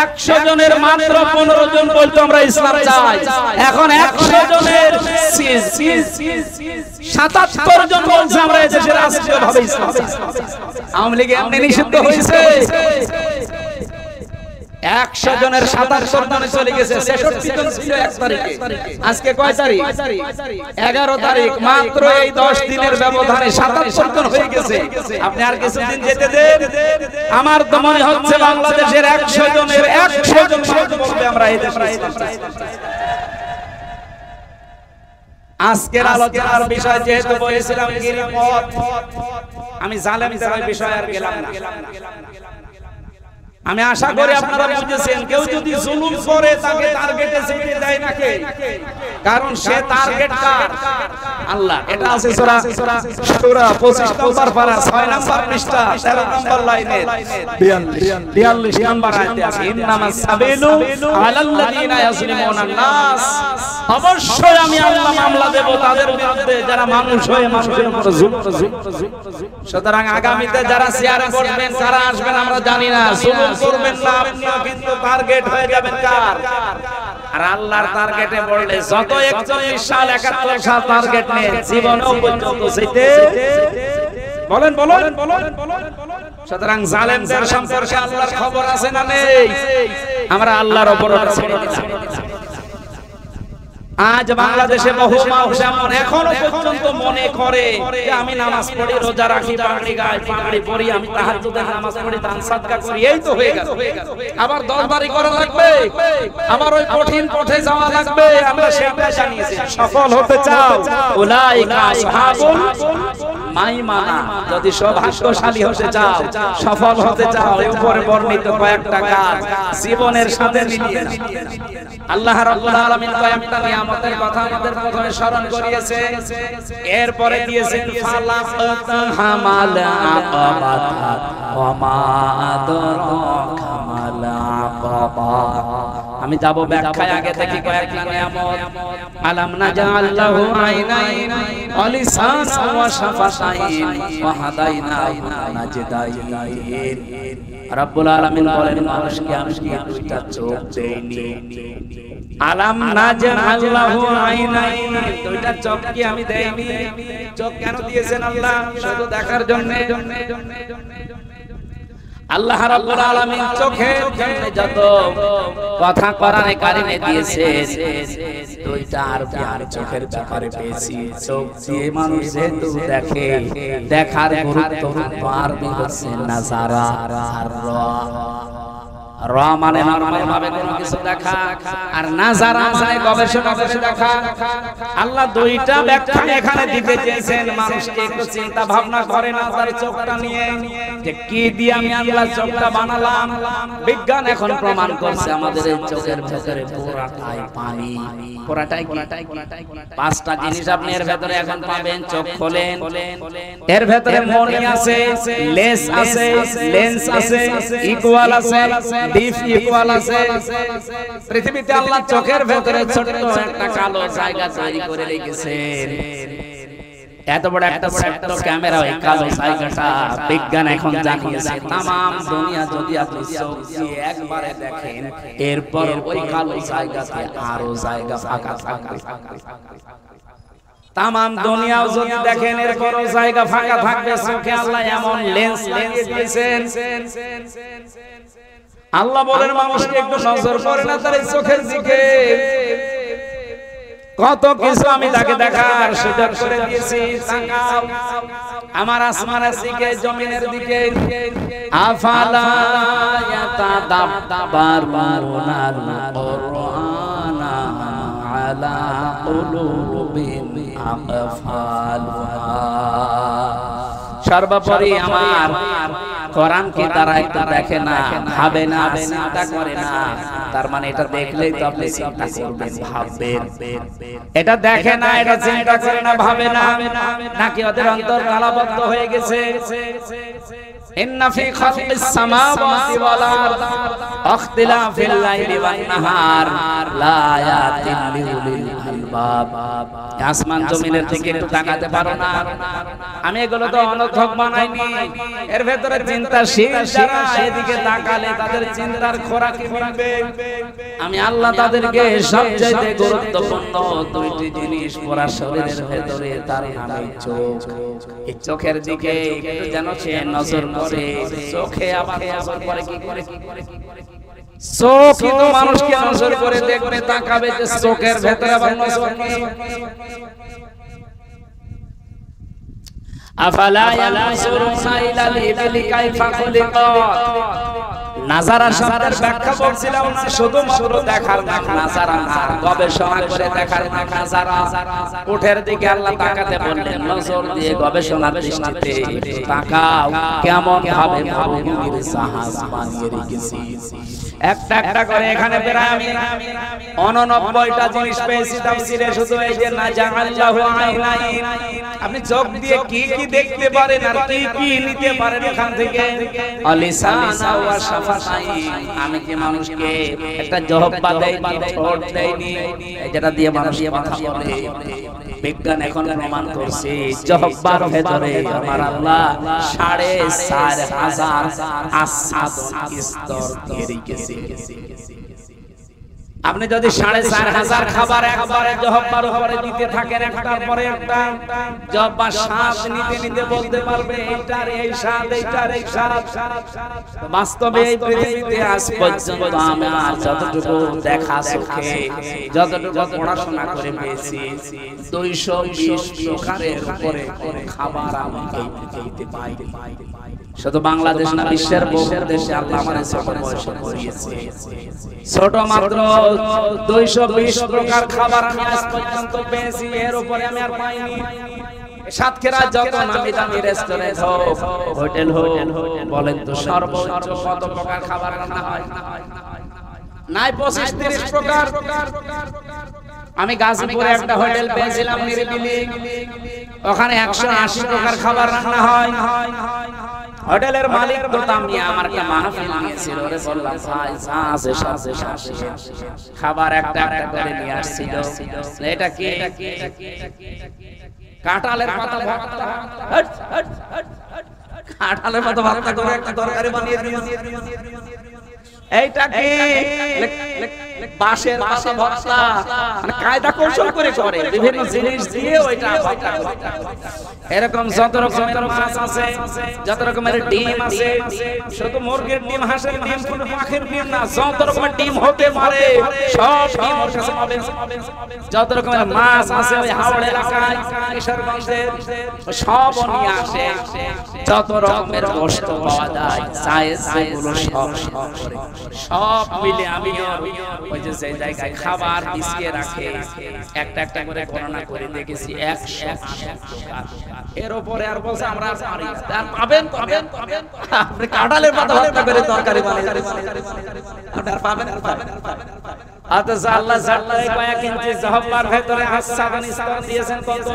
100 জনের মাত্র 15 জন বলতো আমরা ইসলাম চাই। এখন 100 জনের 77 জন বলছে আমরা এই দেশে রাষ্ট্রীয়ভাবে ইসলাম চাই। আওয়ামী লীগ এমনি নিষিদ্ধ হয়েছে। 100 জনের 77 জনে চলে গেছে। 66 জন ছিল 1 তারিখে। আজকে কয় তারিখ? 11 তারিখ। মাত্র এই 10 দিনের ব্যবধানে 77 জন হয়ে গেছে। আপনি আর কিছুদিন যেতে দেন, আমার তো মনে হচ্ছে বাংলাদেশের 100 জনের 100 জন বলবে আমরা এই দেশে ইসলাম চাই। আজকের আলোচনার বিষয় যেহেতু বলেছিলাম গিরিপথ, আমি জালেমদের বিষয় আর গেলাম না। আমি আশা করি আপনারা বুঝেছেন, কেউ যদি জুলুম করে তাকে টার্গেটে চেপে দেয় না কে? কারণ সে টার্গেট কার? আল্লাহ। এটা আছে সূরা 25 নম্বর পারা 6 নম্বর পৃষ্ঠা 13 নম্বর লাইনে 42 নম্বর আয়াতে আছে, ইন্নামাস সাবিলু আলাল্লাযিনা ইয়াজলিমুনান নাস। অবশ্যই আমি আল্লাহ মামলা দেব তাদের বিরুদ্ধে যারা মানুষ হয়ে মানুষের উপর জুলুম করে। সুতরাং আগামীতে যারা চেয়ারে বসবেন কারা আসবেন আমরা জানি না, জুলুম করবেন না আপনিও কিন্তু টার্গেট হয়ে যাবেন কার? আর আল্লাহর টার্গেটে পড়লে যত 41 সাল 71 সাল টার্গেট নেন জীবনেও পর্যন্ত যেতে বলেন বলেন। সুতরাং জালেমদের সম্পর্কে আল্লাহর খবর আছে না নেই? আমরা আল্লাহর উপর ছেড়ে দিলাম। আজ বাংলাদেশে বহু মানুষ এমন এখনো পর্যন্ত মনে করে যে আমি নামাজ পড়ি, রোজা রাখি, পাগড়ি গায়ে পাগড়ি পরি, আমি তাহাজ্জুদের নামাজ পড়ি, দান সাদকা করি, এই তো হয়ে গেল। আবার দরবারি করা লাগবে, আবার ওই কঠিন পথে যাওয়া লাগবে। আমরা সেটা জানিয়েছি। সফল হতে চাও, উলাইকা আসহাবুল মাইমানা। যদি সৌভাগ্যশালী হতে চাও, সফল হতে চাও, এই উপরে বর্ণিত কয়েকটা কাজ জীবনের সাথে মিলিয়ে নাও। আল্লাহ রাব্বুল আলামিন কয়েকটা নিয়ামতের কথা আমাদের প্রথমে স্মরণ করিয়েছে, এরপরে দিয়েছেন ফালাহামাল আকাবাতা ওয়া মা আদরাকা মাল আকাবা। আমি যাব ব্যাখ্যায়, আগে থেকে কয়েকটা নিয়ামত। আলাম নাজআল লাহু আইনাইন ওয়া লিসানান ওয়া শাফাতাইন ওয়া হাদাইনাহু নাজদাইন। রাব্বুল আলামিন বলেন মানুষকে আমি কি দুইটা চোখ দেইনি? আলাম নাজআল লাহু আইনাইন, দুইটা চোখ কি আমি দেইনি? চোখ কেন দিয়েছেন আল্লাহ? শুধু দেখার জন্য। আল্লাহ রাব্বুল আলামিন চোখের জন্য যত কথা কোরআনে কারিমে দিয়েছেন, দুইটা আরবি আর চোখের ব্যাপারে পেয়েছি। চোখ দিয়ে মানুষ যেহেতু দেখে, দেখার গুরুত্ব আরবি হচ্ছে নাজারা আর র মানে নরমাল ভাবে কোনো কিছু দেখা, আর নাজারা মানে গবেষণা করে দেখা। আল্লাহ দুইটা ব্যাখ্যা এখানে দিতে চেয়েছেন। মানুষকে একটু চিন্তা ভাবনা করে না তার চোখটা নিয়ে, যে কি দিয়ে আমি আল্লাহ চোখটা বানালাম। বিজ্ঞান এখন প্রমাণ করছে আমাদের এই চোখের ভেতরে পুরাটাই পানি। পুরাটাই পাঁচটা জিনিস আপনি এর ভেতরে এখন পাবেন। চোখ খোলেন, এর ভেতরে মনি আছে, লেন্স আছে, লেন্স আছে, ইকুয়াল আছে, ডিপ ইকুয়াল আছে। পৃথিবীতে আল্লাহ চোখের ভেতরে ছোট একটা কালো জায়গা তৈরি করে রেখেছেন। এত বড় একটা ছোট্ট ক্যামেরা, ওই কালো জায়গাটা বিজ্ঞান এখন জানিয়েছে তামাম দুনিয়া যদি আপনি চোখ দিয়ে একবারে দেখেন, এরপর ওই কালো জায়গাতে আরো জায়গা ফাঁকা থাকবে। তামাম দুনিয়াও যদি দেখেন এরপরও জায়গা ফাঁকা থাকবে। চোখে আল্লাহ এমন লেন্স লাগিয়ে দিয়েছেন। আল্লাহ বলেন মানুষকে একটু নজর করে না তার চোখের দিকে। কত কিছু আমি তাকে দেখার সুযোগ করে দিয়েছি। তাকাও আমার আসমানের দিকে, জমিনের দিকে। আফালা ইয়াতাদাব্বারুনাল কুরআনা আলা কুলুবিন আকফালুহা। সর্বোপরি আমার কোরআনকে তারা একটু দেখে না, ভাবে না, চিন্তা করে না। তার মানে এটা দেখলেই তো আপনি চিন্তা করবেন, ভাববেন। এটা দেখে না, এটা চিন্তা করে না, ভাবে না, নাকি ওদের অন্তর কালাবদ্ধ হয়ে গেছে? ইন্না ফি খালকিস সামাওয়াতি ওয়াল আরদি ইখতিলাফিল লাইলি ওয়ান নাহার লায়াতিন লিউলিল আলবাব। আসমান জমিনের দিকে একটু তাকাতে পারো না? আমি এগুলো তো অনর্থক বানাইনি। এর ভেতরে চিন্তাশীল যারা এদিকে তাকালে তাদের চিন্তার খোরাক মিলবে। আমি আল্লাহ তাদেরকে সবচেয়ে গুরুত্বপূর্ণ দুইটি জিনিস পুরা শরীরের ভেতরে, তার নাম চোখ। এই চোখের দিকে একটু যেন সে নজর করে। চোখে আবার নজর করে কি করে? চোখই তো মানুষকে নজর করে দেখবে, তাকাবে, যে চোখের ভেতরে আবার নজর নেই। আফালা ইয়ানজুরুনা ইলাল ইবলি কাইফা খুলিকাত। নাজারা শব্দের ব্যাখ্যা বলছিলাম না, শুধুমাত্র দেখার না, নাজারা না, গবেষণা করে দেখার না। নাজারা উঠের দিকে আল্লাহ তাকাতে বললেন, নজর দিয়ে গবেষণার দৃষ্টিতে তাকাও কেমন ভাবে মরুভূমির জাহাজ বানিয়ে রেখেছি। একটা একটা করে এখানে প্রায় আমি 89টা জিনিস পেয়েছি তাফসীরে। শুধু এই যে নাজাআল্লাহু আইনাইন, আপনি চোখ দিয়ে কি কি দেখতে পারেন আর কি কি নিতে পারেন এখান থেকে। আলিসানা ওয়া শাফা নাই, আমি কি মানুষকে একটা জহব্বা দেইনি, ঠোঁট দেইনি, যেটা দিয়ে মানুষ কথা বলে। বিজ্ঞান এখন প্রমাণ করছে জহব্বার ভেতরে আমার আল্লাহ ৪৫০০০ আস্বাদন স্তর দিয়ে রেখেছে। আপনি যদি ৪৫০০০ খাবার একবারে জহব্বার উপরে দিতে থাকেন, একটার পরে একটা জহব্বার স্বাদ নিতে নিতে বলতে পারবে এইটার এই স্বাদ, এইটার এই স্বাদ। বাস্তবে এই পৃথিবীতে আজ পর্যন্ত আমি যতটুকু দেখা চোখে, যতটুকু পড়াশোনা করে পেয়েছি, ২২০ প্রকারের উপরে খাবার আমি খেতে পাই। শুধু বাংলাদেশ না, বিশ্বের বহু দেশে আল্লাহ আমাদের ছোট বয়সে করিয়েছে। ছোট মাত্র ২২০ প্রকার খাবার আমি আজ পর্যন্ত পেয়েছি, এর উপরে আমি আর পাইনি। সাতক্ষীরা যত নামি দামি রেস্টুরেন্ট হোক, হোটেল হোক, বলেন তো সর্বোচ্চ কত প্রকার খাবার রান্না হয়? নাই ২৫-৩০ প্রকার। আমি গাজীপুরে একটা হোটেল পেয়েছিলাম নিরিবিলি, ওখানে ১৮০ প্রকার খাবার রান্না হয়। হোটেলের মালিক বলতাম নিয়ে আমার একটা মাহফিল নিয়েছিল, ওরে বললাম ভাই যা আছে সব খাবার একটা একটা করে নিয়ে আসছিল। এটা কি? কাঁঠালের পাতা ভর্তা। কাঁঠালের পাতা ভর্তা করে একটা তরকারি বানিয়ে দিয়েছে। এইটা কি? বাঁশের পাতা ভর্তা। মানে কায়দা কৌশল করে করে বিভিন্ন জিনিস দিয়ে ওইটা ভর্তা করে। এরকম যত রকমের মাছ আছে, যত রকমের ডিম আছে, শুধু মুরগির ডিম, হাঁসের ডিম, কোনো পাখির ডিম না, যত রকমের ডিম হতে পারে সব ডিম ওর কাছে পাবেন। যত রকমের মাছ আছে ওই হাওড় এলাকায়, কিশোরগঞ্জের সব নিয়ে আসে। যত রকমের গোশত পাওয়া যায়, চায়ে সেগুলো সব মিলে আমি ওই যে সেই জায়গায় খাবার মিশিয়ে রাখে, একটা একটা করে গণনা করে দেখেছি ১৮০ প্রকার। এর উপরে আর বলছে আমরা পারি না। আর পাবেন পাবেন পাবেন, আপনি কাঁঠালের পাতা ভর্তা করে তরকারি বানিয়ে আপনারা পাবেন আর পাবেন। অথচ আল্লাহ জাল্লাহ কয়েক ইঞ্চি জহব্বার ভেতরে আস্বাদন স্তর দিয়েছেন কত।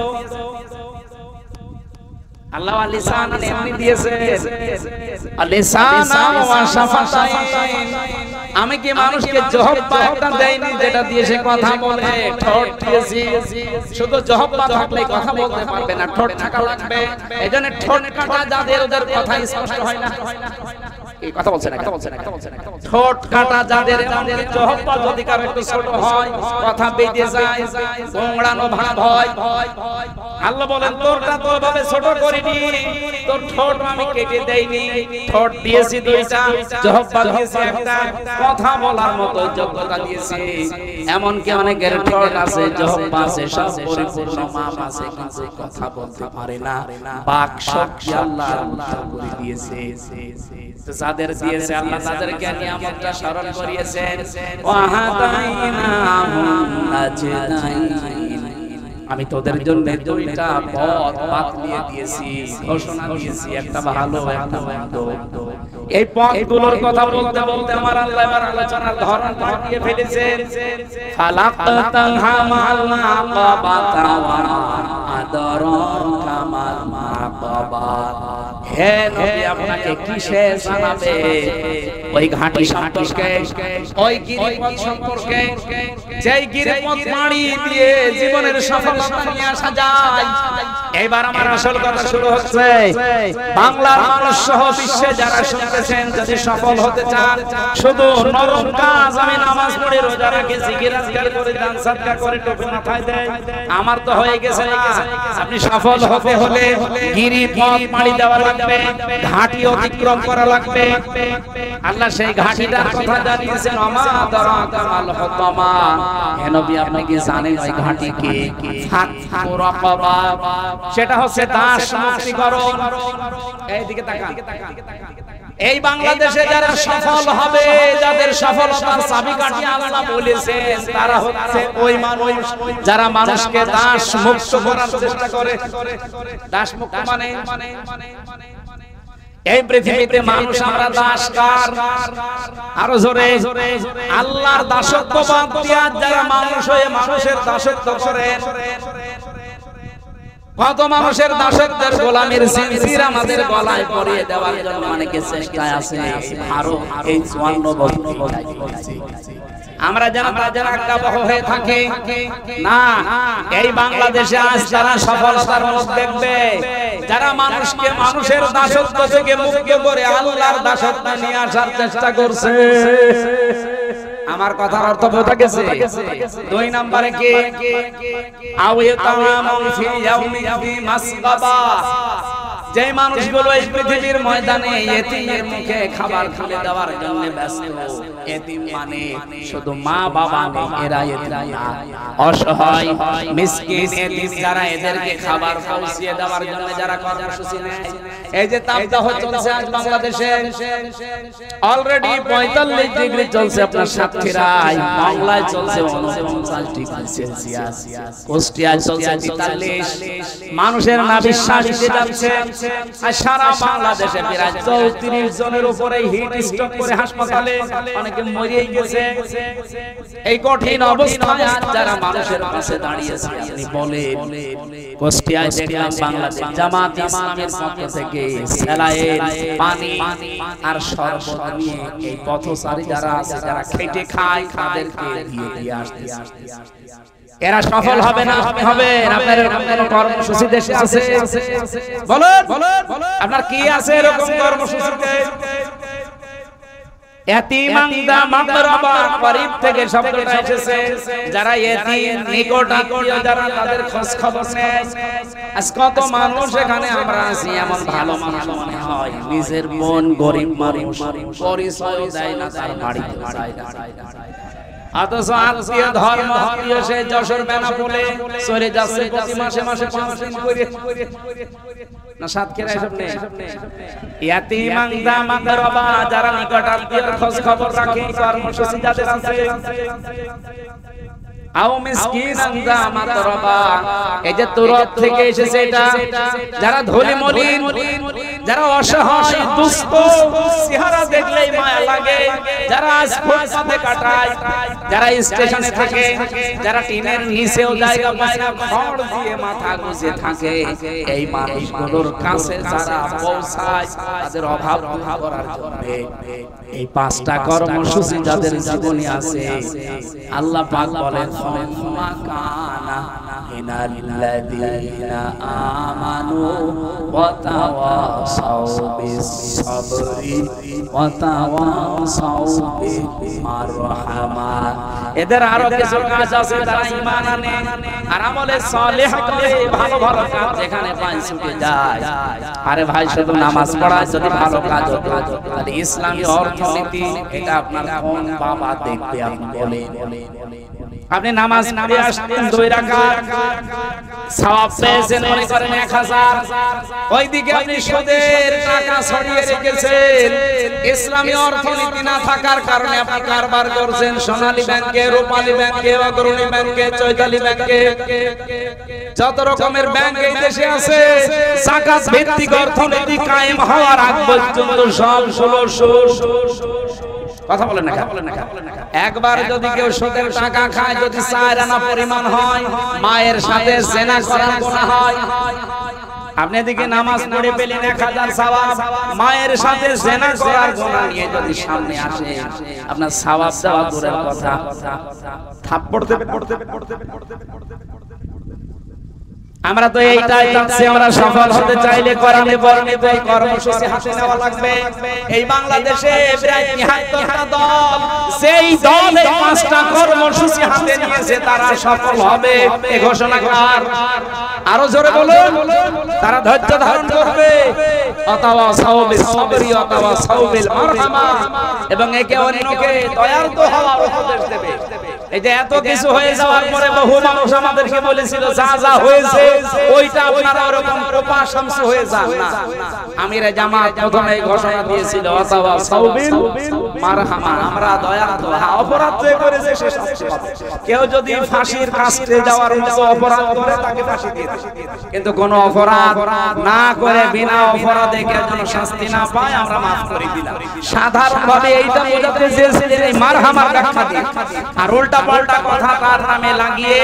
আল্লাহ লিসান এমনি দিয়েছে, লিসান ওয়া শাফাতাইন। আমি কি মানুষকে জহব্বা একটা দেইনি যেটা দিয়ে সে কথা বলে? ঠোঁট দিয়েছি। শুধু জহব্বা থাকলে কথা বলতে পারবে না, ঠোঁট থাকা লাগবে। এজন্য ঠোঁট কাটা যাদের ওদের কথা স্পষ্ট হয় না। এই কথা বলছেন না, কথা বলছেন না, কথা বলছেন না। ঠোঁট কাটা যাদের, এমনকি জহব্বা যদি কারো একটু ছোট হয়, কথা বেঁধে যায়, গোংড়ানো ভাব হয়, আল্লাহ বলেন তোরটা তো ভাবে ছোট করিনি, তোর ঠোঁট আমি কেটে দেইনি। ঠোঁট দিয়েছি দুইটা, জহব্বা দিয়েছি একটা, কথা বলার মতো যোগ্যতা দিয়েছি। এমনকি অনেকের ঠোঁট আছে, জহব্বা আছে, সব পরিপূর্ণ মাপ আছে, কিন্তু কথা বলতে পারে না। বাক শক্তি আল্লাহ করে দিয়েছে। তো যাদের দিয়েছে আল্লাহ তাদেরকে নিয়ামতটা স্মরণ করিয়েছেন। আমি তোদের জন্য দুইটা পথ বাতলিয়ে দিয়েছি, ঘোষণা দিয়েছি, একটা ভালো একটা মন্দ। এই পথগুলোর কথা বলতে বলতে আমার আল্লাহ এবার আলোচনার ধরন পাল্টিয়ে ফেলেছেন। ফালাক্তাল হামাল মাকাবাতা ওয়া আদরাকা মাল মাকাবা। হে নবী, আপনাকে কিসে জানাবে? ওই ঘাটি সম্পর্কে, ওই গিরিপথ সম্পর্কে, যেই গিরিপথ মাড়ি দিয়ে জীবনের সফলতা নিয়ে আসা যায়। এবার আমার আসল কথা শুরু হচ্ছে। বাংলার মানুষ সহ বিশ্বে যারা শুনতেছেন, যদি সফল হতে চান, শুধু নরম কাজ, আমি নামাজ পড়ে, রোজা রাখি, জিকির আজকার করে, দান সাদকা করে, টুপি মাথায় দেয়, আমার তো হয়ে গেছে না। আপনি সফল হতে হলে গিরিপথ মাড়ি দেওয়া লাগবে, ঘাটি অতিক্রম করা লাগবে। আল্লাহ সেই ঘাটিটার কথা জানিয়েছেন, আমা দারাকা মাল হুতামা। হে নবী, আপনি কি জানেন ওই ঘাটি কি? ফাতহু রাকাবা, সেটা হচ্ছে দাস মুক্তিকরণ। এইদিকে তাকান। এই বাংলাদেশে যারা সফল হবে, যাদের সফলতার চাবিকাঠি আল্লাহ বলেছেন, তারা হচ্ছে ওই মানুষ যারা মানুষকে দাস মুক্ত করার চেষ্টা করে। দাস মুক্ত মানে এই পৃথিবীতে মানুষ আমরা দাস কার? আরো জোরে, আল্লাহর দাসত্ব বাদ দিয়া যারা মানুষ হয়ে মানুষের দাসত্ব করেন, কত মানুষের দাসত্বের গোলামের জিনজির আমাদের গলায় পরিয়ে দেওয়ার জন্য অনেকে চেষ্টায় আছে। আরো এই 54 বছর আমরা যেন তাদের আজ্ঞাবহ হয়ে থাকি না। এই বাংলাদেশে আজ যারা সফলতার মুখ দেখবে, যারা মানুষকে মানুষের দাসত্ব থেকে মুক্ত করে আল্লাহর দাসত্ব নিয়ে আসার চেষ্টা করছে, আমার কথার অর্থ বোঝা গেছে? 2 নম্বরে কি আওয়াতামাম ফি ইয়াউমি মাসগাবা, যে মানুষগুলো এই পৃথিবীর ময়দানে এতিমের মুখে খাবার তুলে দেওয়ার জন্য ব্যস্ত। এতিম মানে শুধু মা বাবা নেই, এরা এতিম না, অসহায় মিসকিন এতিম যারা, এদেরকে খাবার পৌঁছিয়ে দেওয়ার জন্য যারা কর্মসূচি নেয়। এই যে তাপদাহ চলছে আজ বাংলাদেশে, অলরেডি 45 ডিগ্রি চলছে আপনার সাতক্ষীরায়, বাংলায় চলছে 49 ডিগ্রি সেলসিয়াস, কুষ্টিয়ায় চলছে 43। মানুষের নাভিশ্বাস দিতে যাচ্ছে। আর সারা বাংলাদেশে প্রায় 34 জনের উপরে হিট স্ট্রোক করে হাসপাতালে অনেকে মরেই গেছে। এই কঠিন অবস্থায় আজ যারা মানুষের পাশে দাঁড়িয়েছে, আপনি বলেন কুষ্টিয়ায় দেখলাম বাংলাদেশ জামাত ইসলামের পক্ষ থেকে স্যালাইন, পানি আর শরবত নিয়ে এই পথচারী যারা আছে, যারা খেটে খায়, তাদেরকে দিয়ে আসতে। এরা সফল হবে না হবে? আপনার এরকম কোন কর্মসূচি দেশে আছে? বলুন আপনার কি আছে এরকম কর্মসূচিতে? এতিমানদা মাকরাবা, গরীব থেকে শব্দটা এসেছে, যারা এতিম নিকট আত্মীয় যারা, তাদের খোঁজ খবর নেয়। আজ কত মানুষ এখানে আমরা আছি, এমন ভালো মানুষ মনে হয় নিজের মন গরীব মানুষ, পরিচয় দেয় না, তার বাড়িতে যায় না। অথচ আত্মীয় ধর্ম আত্মীয় সে যশোর বেনাপোলে চলে যাচ্ছে প্রতি মাসে মাসে 5 দিন করে না, সাতক্ষীরা এসব নেই। ইয়াতিমানদা মাকরাবা, যারা নিকট আত্মীয়ের খোঁজ খবর রাখে, কর্মসূচি যাদের আছে। আও মিসকিনানদা মাতরাবা, এই যে তুরত থেকে এসেছে এটা, যারা ধনী মলিন, যারা অসহায় দুস্থ, চেহারা দেখলেই মায়া লাগে, যারা আজ ফুটপাতে কাটায়, যারা স্টেশনে থাকে, যারা টিনের নিচেও জায়গা পায় না, খড় দিয়ে মাথা গুজে থাকে, এই মানুষগুলোর কাছে যারা পৌঁছায়, তাদের অভাব দূর করার জন্য এই 5টা কর্মসূচি যাদের জীবনে আছে, আল্লাহ পাক বলেন মাকানা ইনাল্লাযীনা আমানু ওয়া তাওয়াসাউ বিস-সাবরি ওয়া তাওয়াসাউ বিল-মারহামা। এদের আরো কিছু কাজ আছে, যারা ঈমান আনে আর আমলে সালেহ করে, ভালো ভালো কাজ যেখানে পায় ছুটে যায়। আরে ভাই, শুধু নামাজ পড়া যদি ভালো কাজ হতো, তাহলে ইসলামী অর্থনীতি এটা আপনার কোন বাবা দেখবে? আপনি বলেন, আপনি নামাজ পড়ে আসতেন 2 রাকাত, সওয়াব পেয়েছেন মনে করেন 1000, ওইদিকে আপনি সুদের টাকা ছড়িয়ে রেখেছেন। ইসলামী অর্থনীতি না থাকার কারণে আপনি কারবার করছেন সোনালী ব্যাংকে, রূপালী ব্যাংকে, অগ্রণী ব্যাংকে, চৈতালি ব্যাংকে, যত রকমের ব্যাংক এই দেশে আছে। যাকাত ভিত্তিক অর্থনীতি কায়েম হওয়ার আগ পর্যন্ত সব কথা বলেন না, একবার যদি কেউ সুদের টাকা খায়, যদি 4 আনা পরিমাণ হয়, মায়ের সাথে জিনা করার গুনাহ হয়। আপনি এদিকে নামাজ পড়ে পেলেন 1000 সওয়াব, মায়ের সাথে জিনা করার গুনাহ নিয়ে যদি সামনে আসে, আপনার সওয়াব দেওয়া দূরের কথা, থাপ্পড় দেবে। আমরা তো এইটাই চাচ্ছি, আমরা সফল হতে চাইলে কোরআনে বর্ণিত এই কর্মসূচি হাতে নেওয়া লাগবে। এই বাংলাদেশে প্রায় 73টা দল, সেই দল এই 5টা কর্মসূচি হাতে নিয়েছে, তারা সফল হবে এই ঘোষণা কার? আরো জোরে বলুন। তারা ধৈর্য ধারণ করবে, অতাওয়াসাউ বিস-সাবরি অতাওয়াসাউ বিল-মারহামা, এবং একে অন্যকে দয়ার্ত হওয়ার উপদেশ দেবে। এই যে এত কিছু হয়ে যাওয়ার পরে বহু মানুষ আমাদেরকে বলেছিল যা যা হয়েছে ওইটা আপনারা ওরকম কোপা শামস হয়ে যান না। আমিরে জামাত প্রথমে ঘোষণা দিয়েছিল অতাওয়াসাউ বিল-মারহামা, আমরা দয়ার্ত, অপরাধ যে করেছে সে শাস্তি পাবে। কেউ যদি ফাঁসির কাস্টে যাওয়ার মতো অপরাধ করে, তাকে ফাঁসি দিয়ে দেয়। কিন্তু কোনো অপরাধ না করে বিনা অপরাধে কেউ যেন শাস্তি না পায়, আমরা মাফ করে দিলাম। সাধারণভাবে এইটা বোঝাতে চেয়েছিলেন এই মারহামার ব্যাখ্যা দিয়ে, আর উল্টা উল্টাপাল্টা কথা তার নামে লাগিয়ে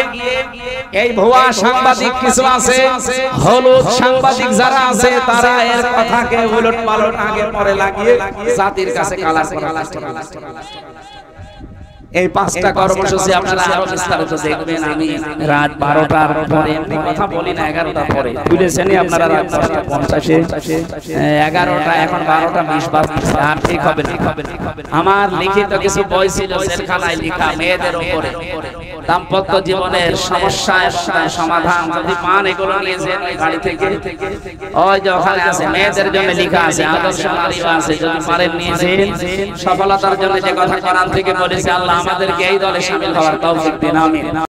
এই ভুয়া সাংবাদিক কিছু আছে, হলুদ সাংবাদিক যারা আছে তারা এর কথাকে উলটপালট আগে পরে লাগিয়ে জাতির কাছে কালার করা। এই 5টা কর্মসূচি আপনারা আরো বিস্তারিত দেখবেন। আমি রাত 12টার পরে কথা বলি না, 11টার পরে বুঝেছেন আপনারা। রাত 10:50 11টা, এখন 12:20 বাজছে, আর ঠিক হবে না। আমার লিখিত কিছু বই ছিল জেলখানায় লেখা মেয়েদের উপরে, দাম্পত্য জীবনের সমস্যা সমাধান যদি পান এগুলো নিয়েছেন বাড়ি থেকে, ওই যে ওখানে আছে মেয়েদের জন্য লেখা আছে, আদর্শ নারী আছে, যদি পারেন নিয়েছেন। সফলতার জন্য যে কথা কোরআন থেকে বলেছে, আল্লাহ আমাদেরকে এই দলে শামিল হওয়ার তৌফিক দিন, আমিন।